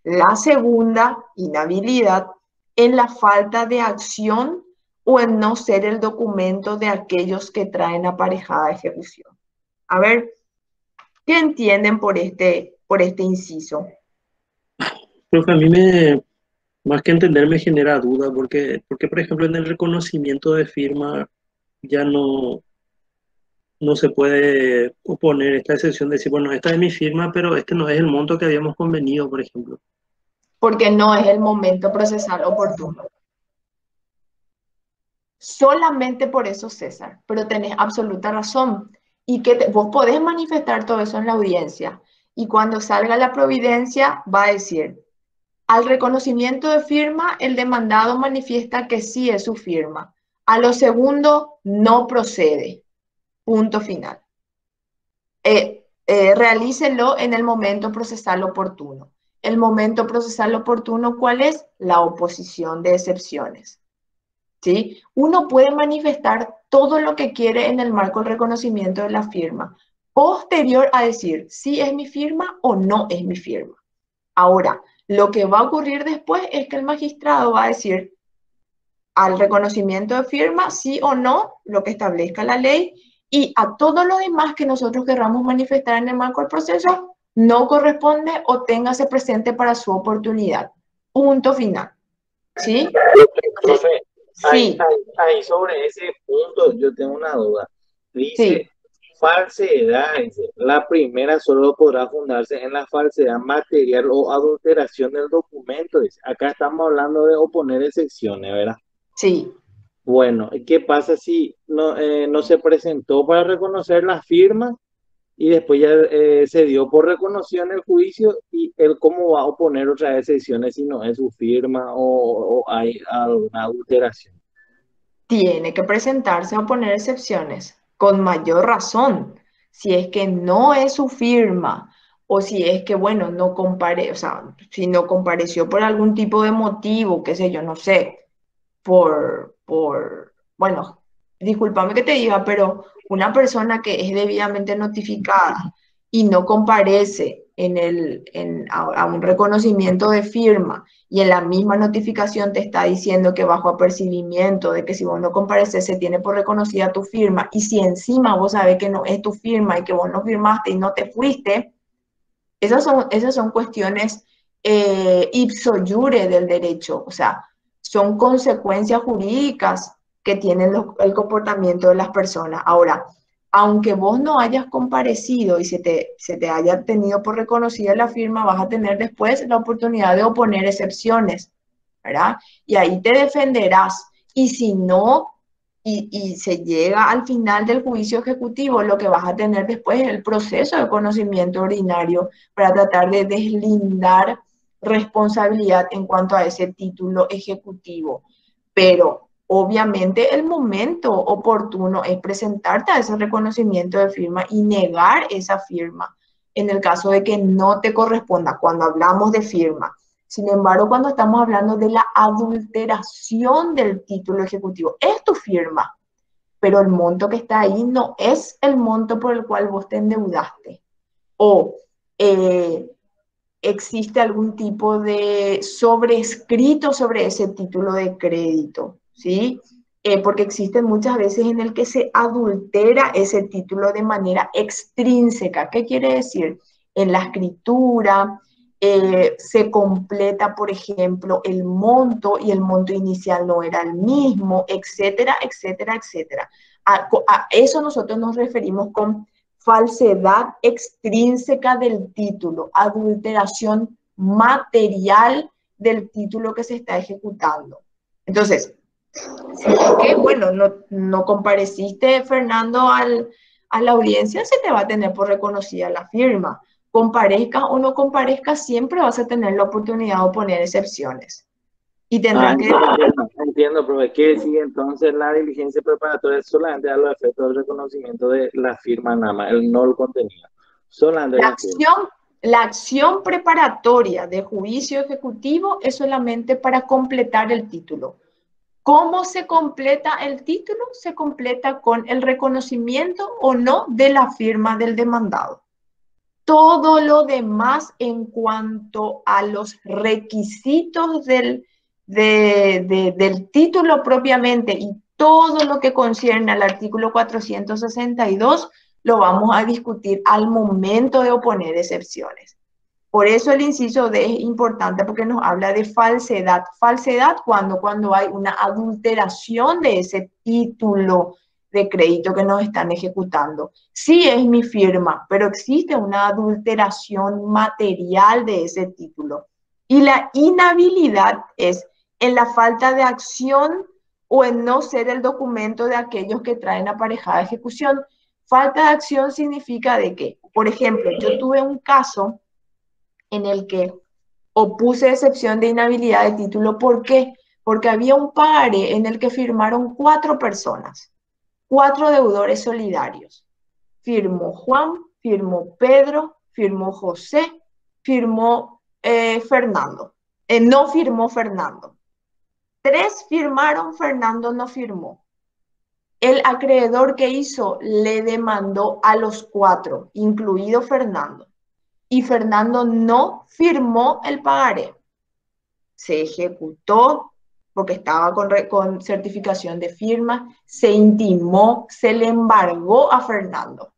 La segunda, inhabilidad, en la falta de acción o en no ser el documento de aquellos que traen aparejada ejecución. A ver, ¿qué entienden por este inciso? Creo que más que entender, me genera duda, porque por ejemplo, en el reconocimiento de firma ya no se puede oponer esta excepción de decir, bueno, esta es mi firma, pero este no es el monto que habíamos convenido, por ejemplo. Porque no es el momento procesal oportuno. Solamente por eso, César, pero tenés absoluta razón. Y que vos podés manifestar todo eso en la audiencia. Y cuando salga la providencia, va a decir, al reconocimiento de firma, el demandado manifiesta que sí es su firma. A lo segundo, no procede. Punto final. Realícelo en el momento procesal oportuno. El momento procesal oportuno, ¿cuál es? La oposición de excepciones. ¿Sí? Uno puede manifestar todo lo que quiere en el marco del reconocimiento de la firma, posterior a decir si es mi firma o no es mi firma. Ahora, lo que va a ocurrir después es que el magistrado va a decir al reconocimiento de firma sí o no, lo que establezca la ley, y a todo lo demás que nosotros querramos manifestar en el marco del proceso, no corresponde o téngase presente para su oportunidad. Punto final. ¿Sí? Profe, Sí. ahí sobre ese punto yo tengo una duda. Dice falsedad, dice, la primera solo podrá fundarse en la falsedad material o adulteración del documento. Dice. Acá estamos hablando de oponer excepciones, ¿verdad? Sí. Bueno, ¿qué pasa si no se presentó para reconocer la firma y después ya se dio por reconocido en el juicio y él cómo va a oponer otras excepciones si no es su firma o hay alguna adulteración? Tiene que presentarse a oponer excepciones con mayor razón. Si es que no es su firma o si es que, bueno, no compare, o sea, si no compareció por algún tipo de motivo, qué sé yo, no sé, bueno, discúlpame que te diga, pero una persona que es debidamente notificada y no comparece a un reconocimiento de firma y en la misma notificación te está diciendo que bajo apercibimiento de que si vos no compareces se tiene por reconocida tu firma, y si encima vos sabés que no es tu firma y que vos no firmaste y no te fuiste, esas son cuestiones ipso iure del derecho, o sea, son consecuencias jurídicas que tienen el comportamiento de las personas. Ahora, aunque vos no hayas comparecido y se te haya tenido por reconocida la firma, vas a tener después la oportunidad de oponer excepciones, ¿verdad? Y ahí te defenderás. Y si no, y se llega al final del juicio ejecutivo, lo que vas a tener después es el proceso de conocimiento ordinario para tratar de deslindar responsabilidad en cuanto a ese título ejecutivo. Pero obviamente el momento oportuno es presentarte a ese reconocimiento de firma y negar esa firma en el caso de que no te corresponda cuando hablamos de firma. Sin embargo, cuando estamos hablando de la adulteración del título ejecutivo, es tu firma, pero el monto que está ahí no es el monto por el cual vos te endeudaste. O existe algún tipo de sobrescrito sobre ese título de crédito, ¿sí? Porque existen muchas veces en el que se adultera ese título de manera extrínseca. ¿Qué quiere decir? En la escritura se completa, por ejemplo, el monto y el monto inicial no era el mismo, etcétera, etcétera, etcétera. A eso nosotros nos referimos con falsedad extrínseca del título, adulteración material del título que se está ejecutando. Entonces, ¿qué? Bueno, no compareciste, Fernando, a la audiencia, se te va a tener por reconocida la firma. Comparezcas o no comparezcas, siempre vas a tener la oportunidad de oponer excepciones. Y tendrás que... Entiendo, pero ¿qué decir entonces la diligencia preparatoria solamente a los efectos del reconocimiento de la firma nada más, no el contenido? Solamente la acción preparatoria de juicio ejecutivo es solamente para completar el título. ¿Cómo se completa el título? Se completa con el reconocimiento o no de la firma del demandado. Todo lo demás en cuanto a los requisitos del título propiamente y todo lo que concierne al artículo 462 lo vamos a discutir al momento de oponer excepciones. Por eso el inciso D es importante porque nos habla de falsedad. Falsedad cuando hay una adulteración de ese título de crédito que nos están ejecutando. Sí es mi firma, pero existe una adulteración material de ese título. Y la inhabilidad es en la falta de acción o en no ser el documento de aquellos que traen aparejada ejecución. Falta de acción significa de que, por ejemplo, yo tuve un caso en el que opuse excepción de inhabilidad de título. ¿Por qué? Porque había un pagaré en el que firmaron 4 personas, 4 deudores solidarios. Firmó Juan, firmó Pedro, firmó José, firmó Fernando. No firmó Fernando. 3 firmaron, Fernando no firmó. El acreedor que hizo le demandó a los 4, incluido Fernando. Y Fernando no firmó el pagaré. Se ejecutó porque estaba con certificación de firma, se intimó, se le embargó a Fernando.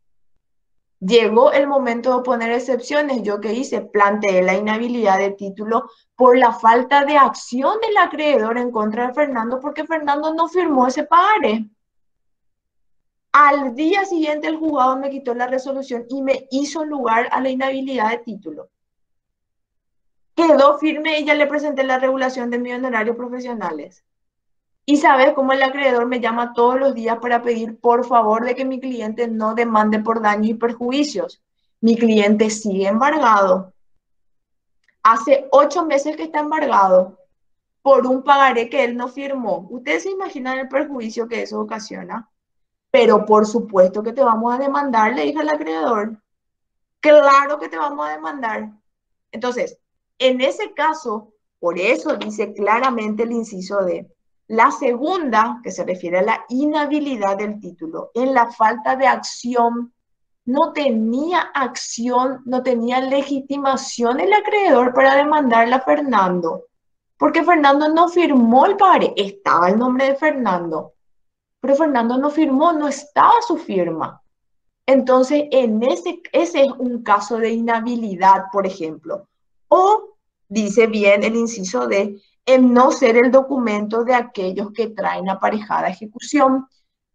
Llegó el momento de oponer excepciones. ¿Yo qué hice? Planteé la inhabilidad de título por la falta de acción del acreedor en contra de Fernando porque Fernando no firmó ese pagaré. Al día siguiente el juzgado me quitó la resolución y me hizo lugar a la inhabilidad de título. Quedó firme y ya le presenté la regulación de mis honorarios profesionales. Y sabes cómo el acreedor me llama todos los días para pedir por favor de que mi cliente no demande por daños y perjuicios. Mi cliente sigue embargado. Hace 8 meses que está embargado por un pagaré que él no firmó. ¿Ustedes se imaginan el perjuicio que eso ocasiona? Pero por supuesto que te vamos a demandar, le dije al acreedor. Claro que te vamos a demandar. Entonces, en ese caso, por eso dice claramente el inciso D. La segunda, que se refiere a la inhabilidad del título, en la falta de acción no tenía acción, no tenía legitimación el acreedor para demandarle a Fernando, porque Fernando no firmó el pagaré, estaba el nombre de Fernando, pero Fernando no firmó, no estaba su firma. Entonces, ese es un caso de inhabilidad, por ejemplo. O, dice bien el inciso D, en no ser el documento de aquellos que traen aparejada ejecución,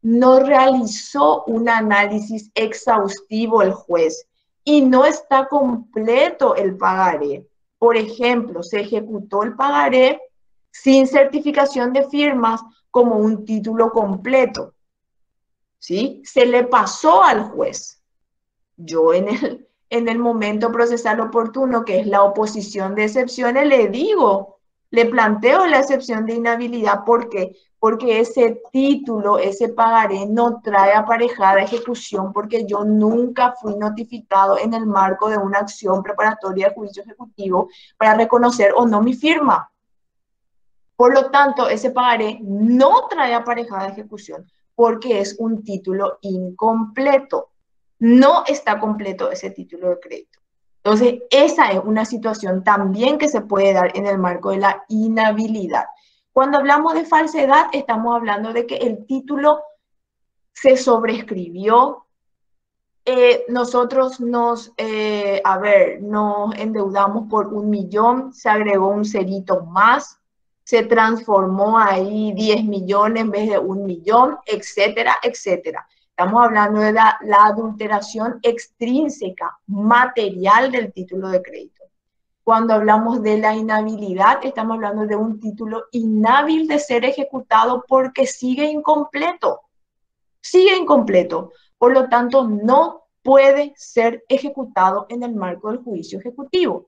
no realizó un análisis exhaustivo el juez y no está completo el pagaré. Por ejemplo, se ejecutó el pagaré sin certificación de firmas como un título completo. ¿Sí? Se le pasó al juez. Yo en el momento procesal oportuno, que es la oposición de excepciones, le digo, le planteo la excepción de inhabilidad. ¿Por qué? Porque ese título, ese pagaré no trae aparejada ejecución, porque yo nunca fui notificado en el marco de una acción preparatoria de juicio ejecutivo para reconocer o no mi firma. Por lo tanto, ese pagaré no trae aparejada ejecución porque es un título incompleto. No está completo ese título de crédito. Entonces, esa es una situación también que se puede dar en el marco de la inhabilidad. Cuando hablamos de falsedad, estamos hablando de que el título se sobrescribió. Nosotros nos endeudamos por 1 millón, se agregó un cerito más, se transformó ahí 10 millones en vez de 1 millón, etcétera, etcétera. Estamos hablando de la adulteración extrínseca, material del título de crédito. Cuando hablamos de la inhabilidad, estamos hablando de un título inhábil de ser ejecutado porque sigue incompleto. Sigue incompleto. Por lo tanto, no puede ser ejecutado en el marco del juicio ejecutivo.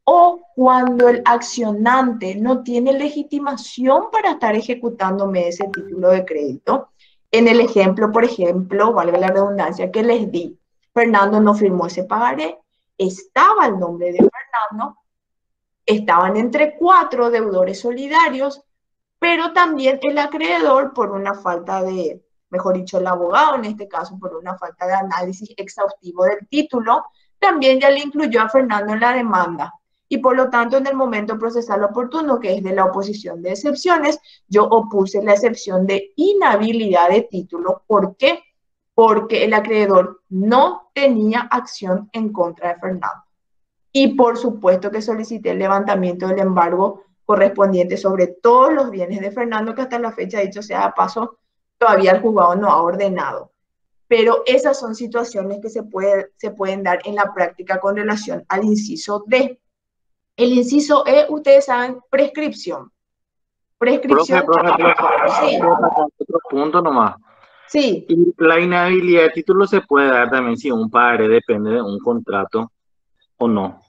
O cuando el accionante no tiene legitimación para estar ejecutándome ese título de crédito. En el ejemplo, por ejemplo, valga la redundancia que les di, Fernando no firmó ese pagaré, estaba el nombre de Fernando, estaban entre 4 deudores solidarios, pero también el acreedor por una falta de, mejor dicho, el abogado en este caso, por una falta de análisis exhaustivo del título, también ya le incluyó a Fernando en la demanda. Y por lo tanto, en el momento procesal oportuno, que es de la oposición de excepciones, yo opuse la excepción de inhabilidad de título. ¿Por qué? Porque el acreedor no tenía acción en contra de Fernando. Y por supuesto que solicité el levantamiento del embargo correspondiente sobre todos los bienes de Fernando, que hasta la fecha, dicho sea de paso, todavía el juzgado no ha ordenado. Pero esas son situaciones que se pueden dar en la práctica con relación al inciso D. El inciso E, ustedes saben, prescripción. Prescripción. Sí. Otro punto nomás. Sí. Y la inhabilidad de título se puede dar también si un pagaré depende de un contrato o no.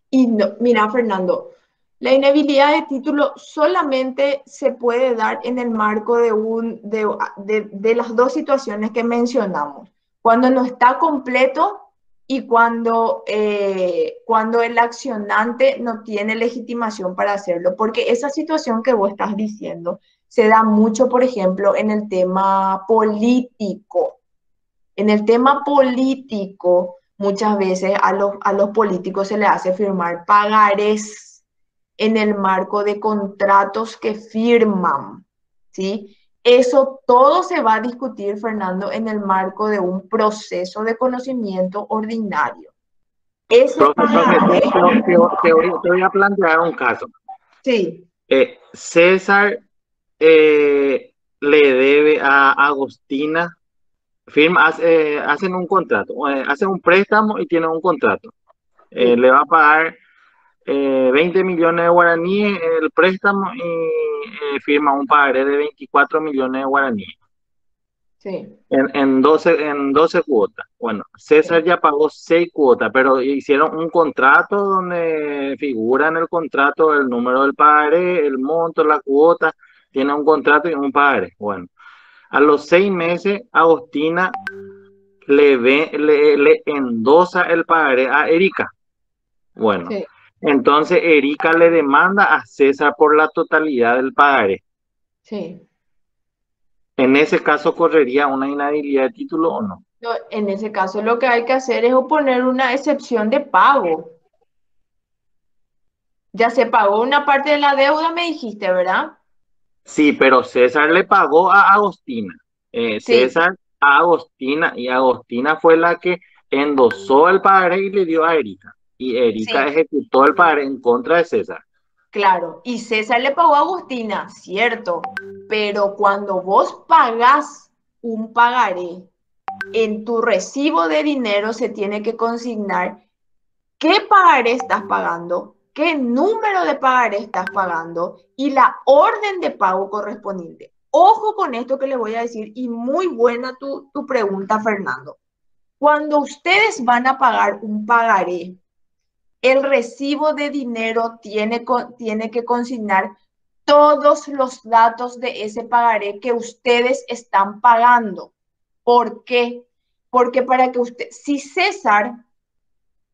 Y no, mira, Fernando, la inhabilidad de título solamente se puede dar en el marco de las dos situaciones que mencionamos. Cuando no está completo y cuando el accionante no tiene legitimación para hacerlo. Porque esa situación que vos estás diciendo se da mucho, por ejemplo, en el tema político. En el tema político, muchas veces a los políticos se les hace firmar pagarés en el marco de contratos que firman, ¿sí? Eso todo se va a discutir, Fernando, en el marco de un proceso de conocimiento ordinario. Ese pagaré... Te voy a plantear un caso. Sí. César le debe a Agostina, hacen un contrato, hacen un préstamo y tienen un contrato. Sí. Le va a pagar 20 millones de guaraníes el préstamo y firma un pagaré de 24 millones de guaraníes. Sí. En 12 cuotas. Bueno, César ya pagó 6 cuotas, pero hicieron un contrato donde figura en el contrato el número del pagaré, el monto, la cuota, tiene un contrato y un pagaré. Bueno, a los 6 meses, Agostina le endosa el pagaré a Erika. Bueno, Sí. entonces Erika le demanda a César por la totalidad del pagaré. Sí. En ese caso, ¿correría una inhabilidad de título o no? En ese caso, lo que hay que hacer es oponer una excepción de pago. Ya se pagó una parte de la deuda, me dijiste, ¿verdad? Sí, pero César le pagó a Agostina. Sí, César a Agostina, y Agostina fue la que endosó el pagaré y le dio a Erika. Y Erika sí, ejecutó el pagaré en contra de César. claro. Y César le pagó a Agustina, cierto. Pero cuando vos pagás un pagaré, en tu recibo de dinero se tiene que consignar qué pagaré estás pagando, qué número de pagaré estás pagando y la orden de pago correspondiente. Ojo con esto que le voy a decir y muy buena tu pregunta, Fernando. Cuando ustedes van a pagar un pagaré, el recibo de dinero tiene que consignar todos los datos de ese pagaré que ustedes están pagando. ¿Por qué? Porque para que usted, si César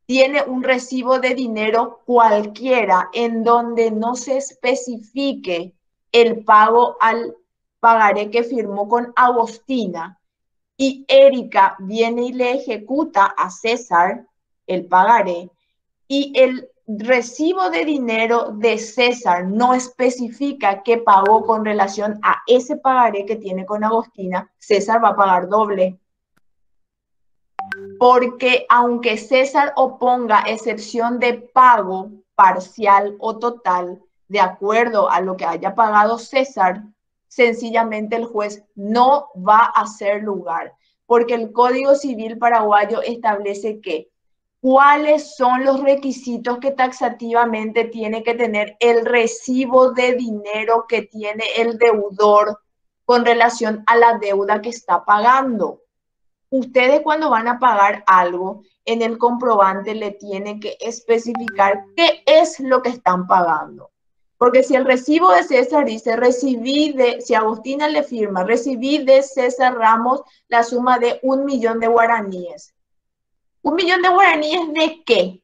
tiene un recibo de dinero cualquiera en donde no se especifique el pago al pagaré que firmó con Agostina y Erika viene y le ejecuta a César el pagaré y el recibo de dinero de César no especifica qué pagó con relación a ese pagaré que tiene con Agostina, César va a pagar doble. Porque aunque César oponga excepción de pago parcial o total, de acuerdo a lo que haya pagado César, sencillamente el juez no va a hacer lugar, porque el Código Civil paraguayo establece que cuáles son los requisitos que taxativamente tiene que tener el recibo de dinero que tiene el deudor con relación a la deuda que está pagando. Ustedes cuando van a pagar algo, en el comprobante le tienen que especificar qué es lo que están pagando. Porque si el recibo de César dice, si Agustina le firma, recibí de César Ramos la suma de 1.000.000 de guaraníes. ¿1.000.000 de guaraníes de qué?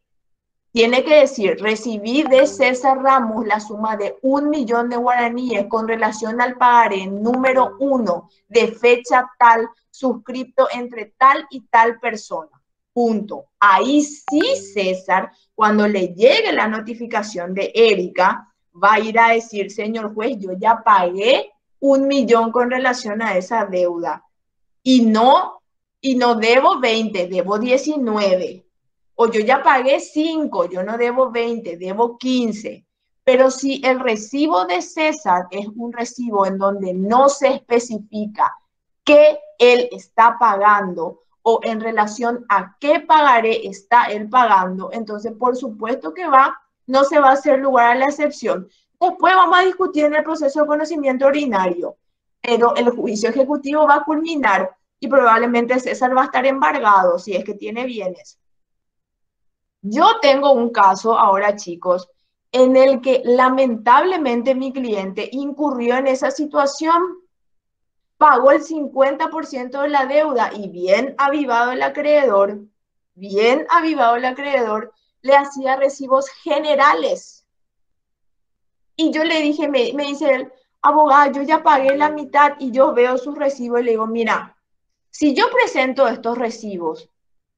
Tiene que decir, recibí de César Ramos la suma de 1.000.000 de guaraníes con relación al pagaré número 1 de fecha tal, suscrito entre tal y tal persona. Punto. Ahí sí César, cuando le llegue la notificación de Erika, va a ir a decir, señor juez, yo ya pagué 1.000.000 con relación a esa deuda y no debo 20, debo 19. O yo ya pagué 5, yo no debo 20, debo 15. Pero si el recibo de César es un recibo en donde no se especifica qué él está pagando o en relación a qué pagaré está él pagando, entonces por supuesto que no se va a hacer lugar a la excepción. Después vamos a discutir en el proceso de conocimiento ordinario, pero el juicio ejecutivo va a culminar y probablemente César va a estar embargado si es que tiene bienes. Yo tengo un caso ahora, chicos, en el que lamentablemente mi cliente incurrió en esa situación, pagó el 50% de la deuda y bien avivado el acreedor, le hacía recibos generales. Y yo le dije, me dice él, abogado, yo ya pagué la mitad y yo veo sus recibos y le digo, mira, si yo presento estos recibos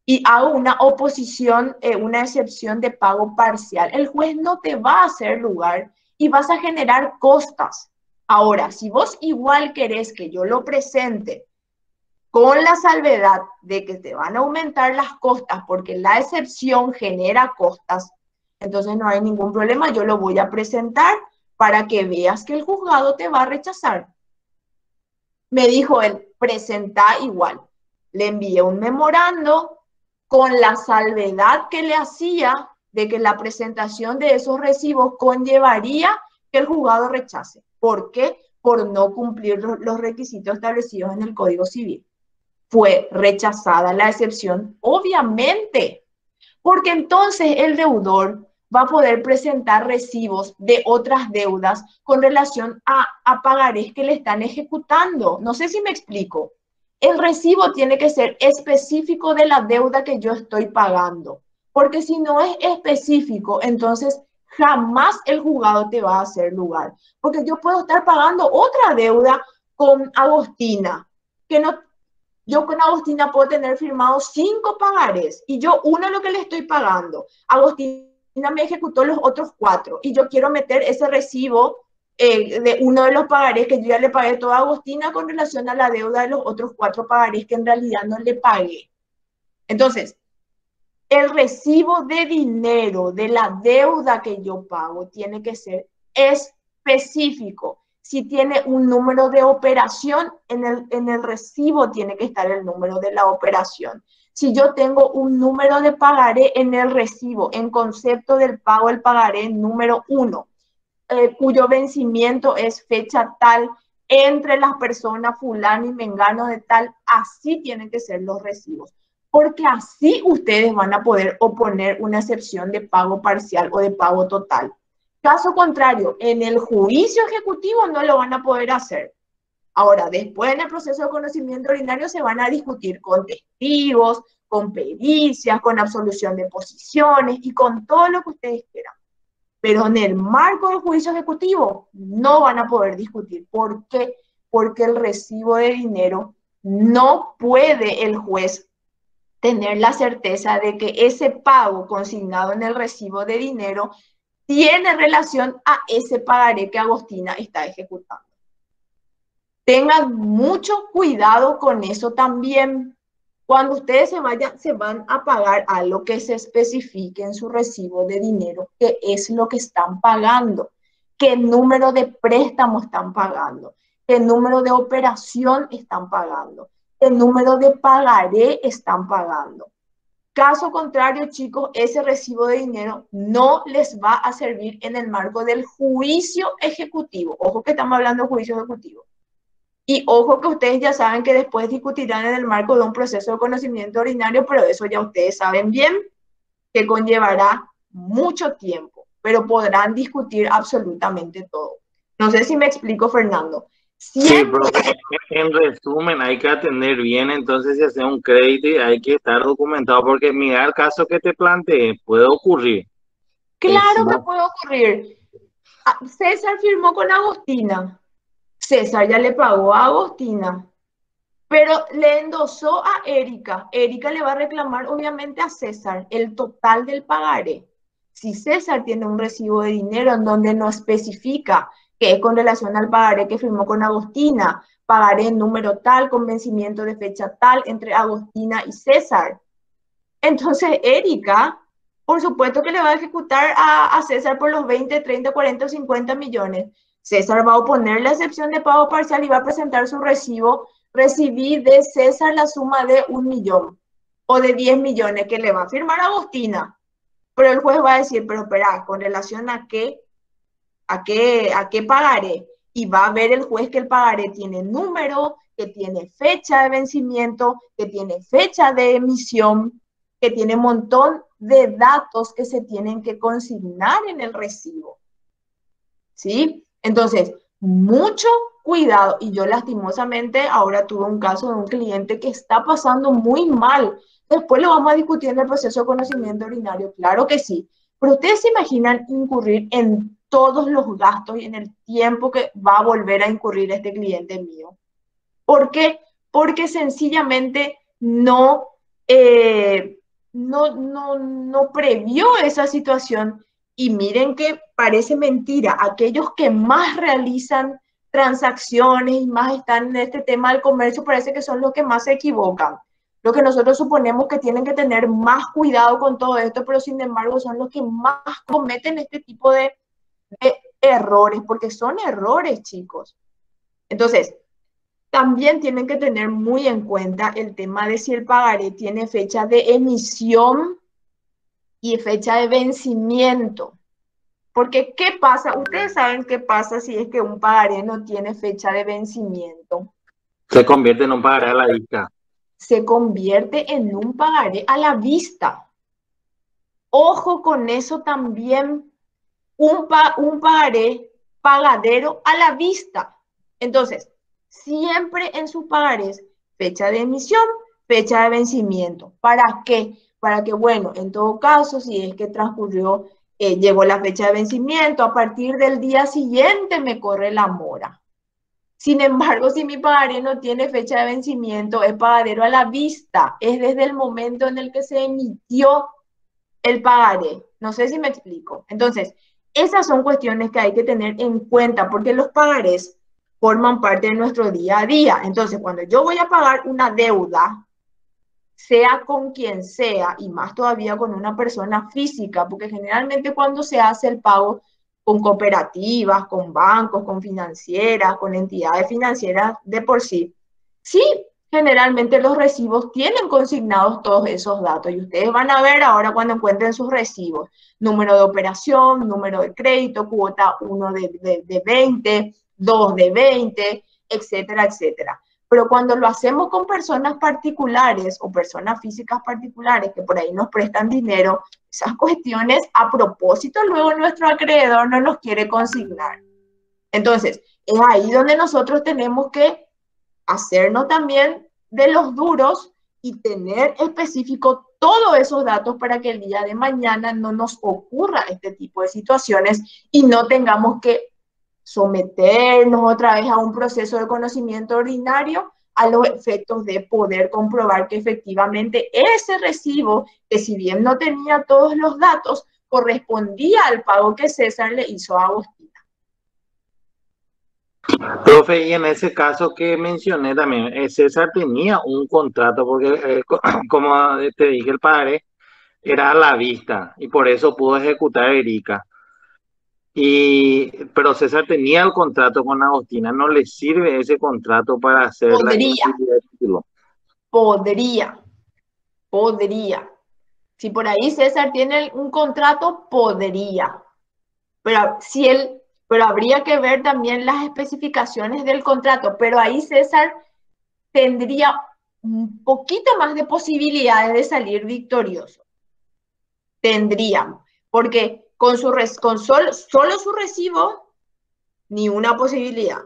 y hago una oposición, una excepción de pago parcial, el juez no te va a hacer lugar y vas a generar costas. Ahora, si vos igual querés que yo lo presente con la salvedad de que te van a aumentar las costas porque la excepción genera costas, entonces no hay ningún problema, yo lo voy a presentar para que veas que el juzgado te va a rechazar. Me dijo él, presenta igual. Le envié un memorando con la salvedad que le hacía de que la presentación de esos recibos conllevaría que el juzgado rechace. ¿Por qué? Por no cumplir los requisitos establecidos en el Código Civil. Fue rechazada la excepción, obviamente, porque entonces el deudor va a poder presentar recibos de otras deudas con relación a pagarés que le están ejecutando. No sé si me explico. El recibo tiene que ser específico de la deuda que yo estoy pagando, porque si no es específico, entonces jamás el juzgado te va a hacer lugar, porque yo puedo estar pagando otra deuda con Agostina, que no, yo con Agostina puedo tener firmados 5 pagarés y yo uno lo que le estoy pagando. Agostina me ejecutó los otros 4 y yo quiero meter ese recibo de uno de los pagarés que yo ya le pagué todo a Agostina con relación a la deuda de los otros 4 pagarés que en realidad no le pagué. Entonces, el recibo de dinero de la deuda que yo pago tiene que ser específico. Si tiene un número de operación, en el recibo tiene que estar el número de la operación. Si yo tengo un número de pagaré en el recibo, en concepto del pago, el pagaré número 1, cuyo vencimiento es fecha tal, entre las personas fulano y mengano de tal, así tienen que ser los recibos. Porque así ustedes van a poder oponer una excepción de pago parcial o de pago total. Caso contrario, en el juicio ejecutivo no lo van a poder hacer. Ahora, después en el proceso de conocimiento ordinario se van a discutir con testigos, con pericias, con absolución de posiciones y con todo lo que ustedes quieran. Pero en el marco del juicio ejecutivo no van a poder discutir. ¿Por qué? Porque el recibo de dinero no puede el juez tener la certeza de que ese pago consignado en el recibo de dinero tiene relación a ese pagaré que Agostina está ejecutando. Tengan mucho cuidado con eso también. Cuando ustedes se van a pagar algo que se especifique en su recibo de dinero, qué es lo que están pagando, qué número de préstamo están pagando, qué número de operación están pagando, qué número de pagaré están pagando. Caso contrario, chicos, ese recibo de dinero no les va a servir en el marco del juicio ejecutivo. Ojo que estamos hablando de juicio ejecutivo. Y ojo que ustedes ya saben que después discutirán en el marco de un proceso de conocimiento ordinario, pero eso ya ustedes saben bien que conllevará mucho tiempo, pero podrán discutir absolutamente todo. No sé si me explico, Fernando. Sí, pero en resumen hay que atender bien, entonces si hace un crédito hay que estar documentado, porque mira el caso que te planteé, puede ocurrir. Claro que puede ocurrir. César firmó con Agostina. César ya le pagó a Agostina, pero le endosó a Erika. Erika le va a reclamar obviamente a César el total del pagaré. Si César tiene un recibo de dinero en donde no especifica que es con relación al pagaré que firmó con Agostina, pagaré en número tal, con vencimiento de fecha tal entre Agostina y César. Entonces Erika, por supuesto que le va a ejecutar a César por los 20, 30, 40 o 50 millones. César va a oponer la excepción de pago parcial y va a presentar su recibo. Recibí de César la suma de 1 millón o de 10 millones que le va a firmar Agostina. Pero el juez va a decir, pero espera, ¿con relación a qué pagaré? Y va a ver el juez que el pagaré tiene número, que tiene fecha de vencimiento, que tiene fecha de emisión, que tiene un montón de datos que se tienen que consignar en el recibo. ¿Sí? Entonces, mucho cuidado. Y yo lastimosamente ahora tuve un caso de un cliente que está pasando muy mal. Después lo vamos a discutir en el proceso de conocimiento ordinario, claro que sí. Pero ustedes se imaginan incurrir en todos los gastos y en el tiempo que va a volver a incurrir este cliente mío. ¿Por qué? Porque sencillamente no previó esa situación. Y miren que parece mentira, aquellos que más realizan transacciones y más están en este tema del comercio parece que son los que más se equivocan. Lo que nosotros suponemos que tienen que tener más cuidado con todo esto, pero sin embargo son los que más cometen este tipo de errores, porque son errores, chicos. Entonces, también tienen que tener muy en cuenta el tema de si el pagaré tiene fecha de emisión y fecha de vencimiento. Porque, ¿qué pasa? Ustedes saben qué pasa si es que un pagaré no tiene fecha de vencimiento. Se convierte en un pagaré a la vista. Se convierte en un pagaré a la vista. Ojo con eso también. Un pagaré pagadero a la vista. Entonces, siempre en sus pagarés, fecha de emisión, fecha de vencimiento. ¿Para qué? Para que, bueno, en todo caso, si es que transcurrió, llegó la fecha de vencimiento, a partir del día siguiente me corre la mora. Sin embargo, si mi pagaré no tiene fecha de vencimiento, es pagadero a la vista, es desde el momento en el que se emitió el pagaré. No sé si me explico. Entonces, esas son cuestiones que hay que tener en cuenta porque los pagarés forman parte de nuestro día a día. Entonces, cuando yo voy a pagar una deuda, sea con quien sea, y más todavía con una persona física, porque generalmente cuando se hace el pago con cooperativas, con bancos, con financieras, con entidades financieras de por sí, sí, generalmente los recibos tienen consignados todos esos datos y ustedes van a ver ahora cuando encuentren sus recibos, número de operación, número de crédito, cuota 1 de 20, 2 de 20, etcétera, etcétera. Pero cuando lo hacemos con personas particulares o personas físicas particulares que por ahí nos prestan dinero, esas cuestiones a propósito luego nuestro acreedor no nos quiere consignar. Entonces, es ahí donde nosotros tenemos que hacernos también de los duros y tener específico todos esos datos para que el día de mañana no nos ocurra este tipo de situaciones y no tengamos que someternos otra vez a un proceso de conocimiento ordinario a los efectos de poder comprobar que efectivamente ese recibo, que si bien no tenía todos los datos, correspondía al pago que César le hizo a Agostina. Profe, y en ese caso que mencioné también, César tenía un contrato, porque como te dije, el padre era a la vista y por eso pudo ejecutar Erika. Pero César tenía el contrato con Agostina, ¿no le sirve ese contrato para hacer la inmovilidad de título? Podría. Si por ahí César tiene un contrato, podría. Pero habría que ver también las especificaciones del contrato. Pero ahí César tendría un poquito más de posibilidades de salir victorioso. Tendríamos. Porque con solo su recibo, ni una posibilidad.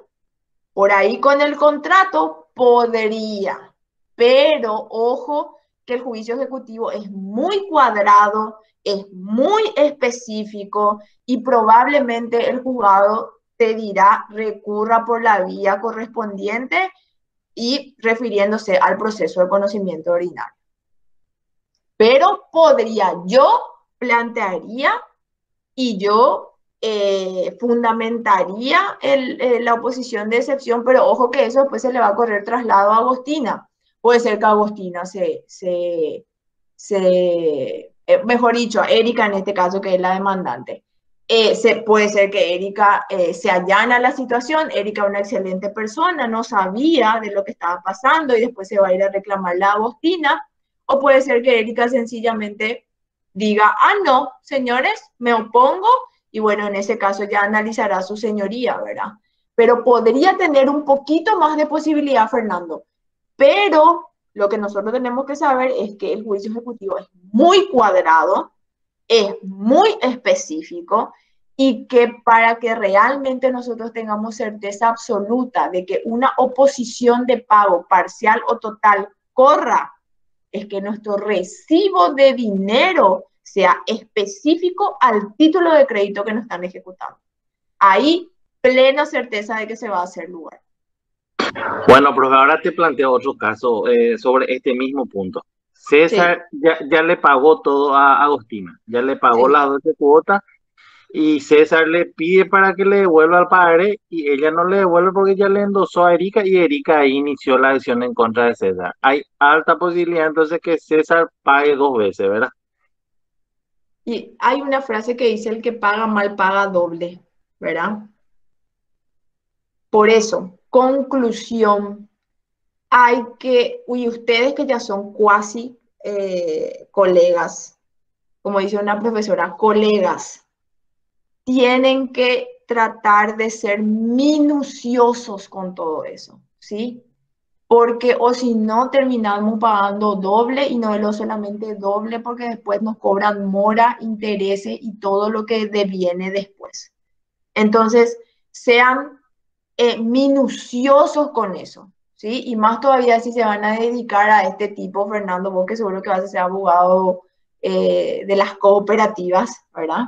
Por ahí con el contrato, podría. Pero ojo que el juicio ejecutivo es muy cuadrado, es muy específico y probablemente el juzgado te dirá recurra por la vía correspondiente y refiriéndose al proceso de conocimiento ordinario. Pero yo plantearía y yo fundamentaría la oposición de excepción, pero ojo que eso después se le va a correr traslado a Agostina. Puede ser que Agostina mejor dicho, a Erika en este caso, que es la demandante. Puede ser que Erika se allana la situación, Erika es una excelente persona, no sabía de lo que estaba pasando y después se va a ir a reclamar la Agostina, o puede ser que Erika sencillamente diga, no, señores, me opongo, y bueno, en ese caso ya analizará su señoría, ¿verdad? Pero podría tener un poquito más de posibilidad, Fernando. Pero lo que nosotros tenemos que saber es que el juicio ejecutivo es muy cuadrado, es muy específico y que para que realmente nosotros tengamos certeza absoluta de que una oposición de pago parcial o total corra, es que nuestro recibo de dinero sea específico al título de crédito que nos están ejecutando. Ahí, plena certeza de que se va a hacer lugar. Bueno, profe, ahora te planteo otro caso sobre este mismo punto. César ya le pagó todo a Agostina, ya le pagó las 12 cuotas y César le pide para que le devuelva al padre y ella no le devuelve porque ya le endosó a Erika y Erika ahí inició la acción en contra de César. Hay alta posibilidad entonces que César pague 2 veces, ¿verdad? Y hay una frase que dice el que paga mal paga doble, ¿verdad? Por eso, conclusión, ustedes que ya son cuasi colegas, como dice una profesora, colegas, tienen que tratar de ser minuciosos con todo eso, ¿sí? Porque o si no terminamos pagando doble y no es lo solamente doble porque después nos cobran mora, intereses y todo lo que deviene después. Entonces, sean minuciosos con eso, ¿sí? Y más todavía si se van a dedicar a este tipo, Fernando, vos que seguro que vas a ser abogado de las cooperativas, ¿verdad?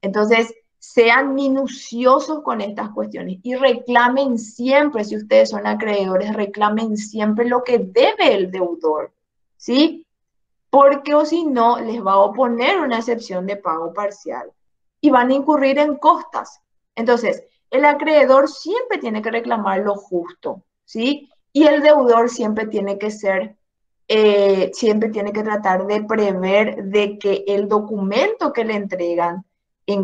Entonces, sean minuciosos con estas cuestiones y reclamen siempre, si ustedes son acreedores, reclamen siempre lo que debe el deudor, ¿sí? Porque o si no, les va a oponer una excepción de pago parcial y van a incurrir en costas. Entonces, el acreedor siempre tiene que reclamar lo justo, ¿sí? Y el deudor siempre tiene que ser, siempre tiene que tratar de prever de que el documento que le entregan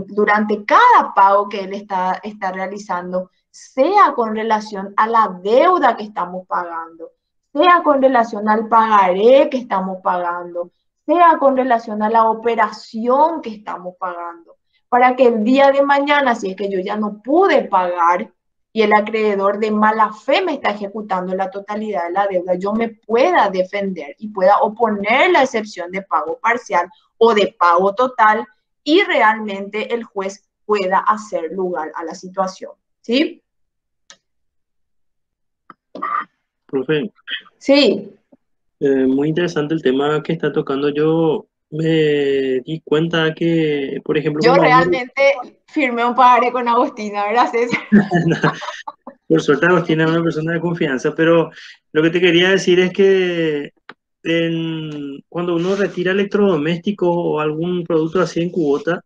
durante cada pago que él está realizando sea con relación a la deuda que estamos pagando, sea con relación al pagaré que estamos pagando, sea con relación a la operación que estamos pagando, para que el día de mañana, si es que yo ya no pude pagar y el acreedor de mala fe me está ejecutando la totalidad de la deuda, yo me pueda defender y pueda oponer la excepción de pago parcial o de pago total y realmente el juez pueda hacer lugar a la situación, ¿sí? Profe, Sí. Muy interesante el tema que está tocando. Yo me di cuenta que, por ejemplo, Yo cuando uno... realmente firmé un pagaré con Agostina, ¿verdad, César? Por suerte Agostina es una persona de confianza, pero lo que te quería decir es que cuando uno retira electrodomésticos o algún producto así en cubota,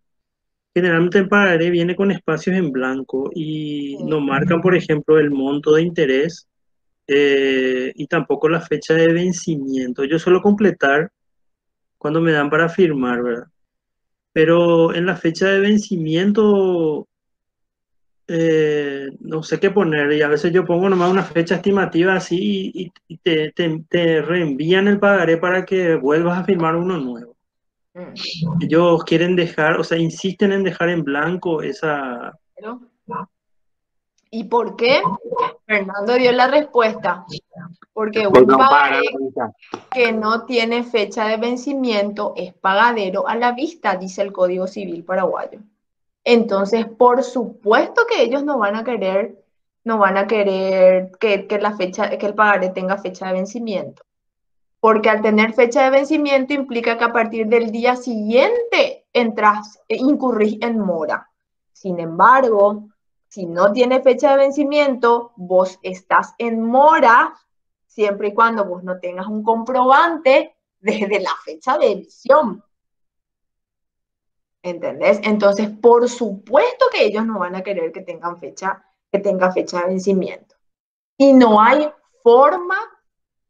generalmente el pagaré viene con espacios en blanco y no marcan, por ejemplo, el monto de interés y tampoco la fecha de vencimiento. Yo suelo completar cuando me dan para firmar, ¿verdad? Pero en la fecha de vencimiento no sé qué poner y a veces yo pongo nomás una fecha estimativa así y te reenvían el pagaré para que vuelvas a firmar uno nuevo. Ellos quieren dejar, o sea, insisten en dejar en blanco esa... ¿Y por qué? Fernando dio la respuesta. Porque un pagaré que no tiene fecha de vencimiento es pagadero a la vista, dice el Código Civil paraguayo. Entonces, por supuesto que ellos no van a querer que el pagaré tenga fecha de vencimiento. Porque al tener fecha de vencimiento implica que a partir del día siguiente incurrís en mora. Sin embargo, si no tiene fecha de vencimiento, vos estás en mora siempre y cuando vos no tengas un comprobante desde la fecha de emisión. ¿Entendés? Entonces, por supuesto que ellos no van a querer que tenga fecha de vencimiento. Y no hay forma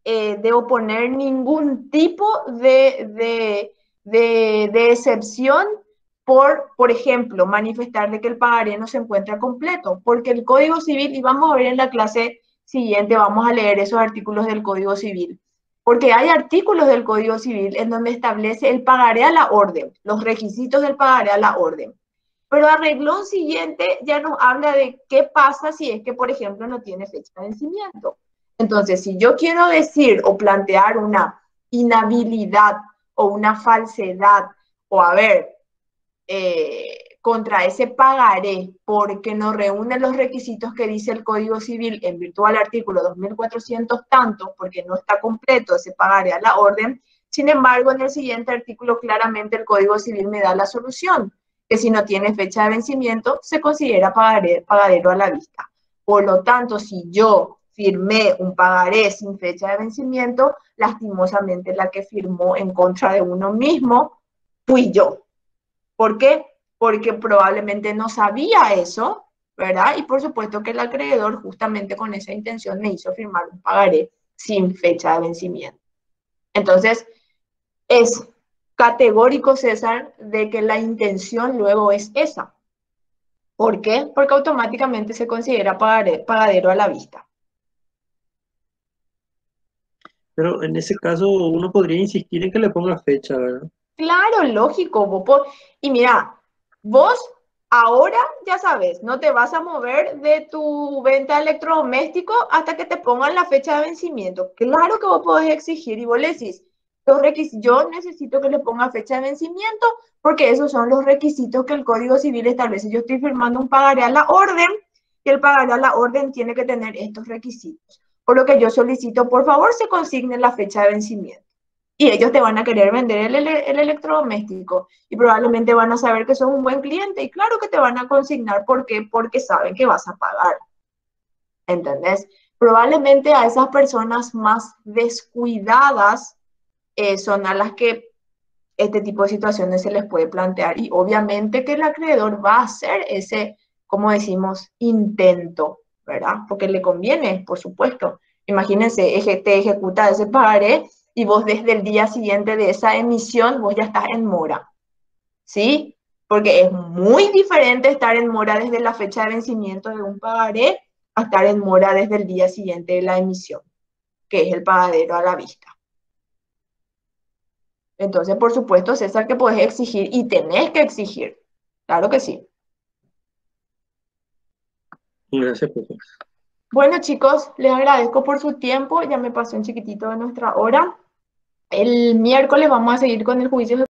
de oponer ningún tipo de excepción por ejemplo, manifestar de que el pagaré no se encuentra completo, porque el Código Civil, y vamos a ver en la clase siguiente, vamos a leer esos artículos del Código Civil, porque hay artículos del Código Civil en donde establece el pagaré a la orden, los requisitos del pagaré a la orden. Pero al renglón siguiente ya nos habla de qué pasa si es que, por ejemplo, no tiene fecha de vencimiento. Entonces, si yo quiero decir o plantear una inhabilidad o una falsedad, o a ver, contra ese pagaré porque no reúne los requisitos que dice el Código Civil en virtud del artículo 2400 tantos, porque no está completo ese pagaré a la orden. Sin embargo, en el siguiente artículo claramente el Código Civil me da la solución, que si no tiene fecha de vencimiento se considera pagadero a la vista. Por lo tanto, si yo firmé un pagaré sin fecha de vencimiento, lastimosamente la que firmó en contra de uno mismo fui yo. ¿Por qué? Porque probablemente no sabía eso, ¿verdad? Y por supuesto que el acreedor justamente con esa intención me hizo firmar un pagaré sin fecha de vencimiento. Entonces, es categórico, César, de que la intención luego es esa. ¿Por qué? Porque automáticamente se considera pagadero a la vista. Pero en ese caso uno podría insistir en que le ponga fecha, ¿verdad? Claro, lógico. Y mira, vos ahora ya sabes, no te vas a mover de tu venta de electrodoméstico hasta que te pongan la fecha de vencimiento. Claro que vos podés exigir y vos le decís, yo necesito que le ponga fecha de vencimiento porque esos son los requisitos que el Código Civil establece. Yo estoy firmando un pagaré a la orden y el pagaré a la orden tiene que tener estos requisitos. Por lo que yo solicito, por favor, se consigne la fecha de vencimiento. Y ellos te van a querer vender el electrodoméstico y probablemente van a saber que sos un buen cliente y claro que te van a consignar. ¿Por qué? Porque saben que vas a pagar. ¿Entendés? Probablemente a esas personas más descuidadas son a las que este tipo de situaciones se les puede plantear y obviamente que el acreedor va a hacer ese, como decimos, intento, ¿verdad? Porque le conviene, por supuesto. Imagínense, te ejecuta ese pagaré y vos desde el día siguiente de esa emisión, vos ya estás en mora, ¿sí? Porque es muy diferente estar en mora desde la fecha de vencimiento de un pagaré a estar en mora desde el día siguiente de la emisión, que es el pagadero a la vista. Entonces, por supuesto, César, que podés exigir y tenés que exigir. Claro que sí. Gracias, profesor. Bueno, chicos, les agradezco por su tiempo. Ya me pasó un chiquitito de nuestra hora. El miércoles vamos a seguir con el juicio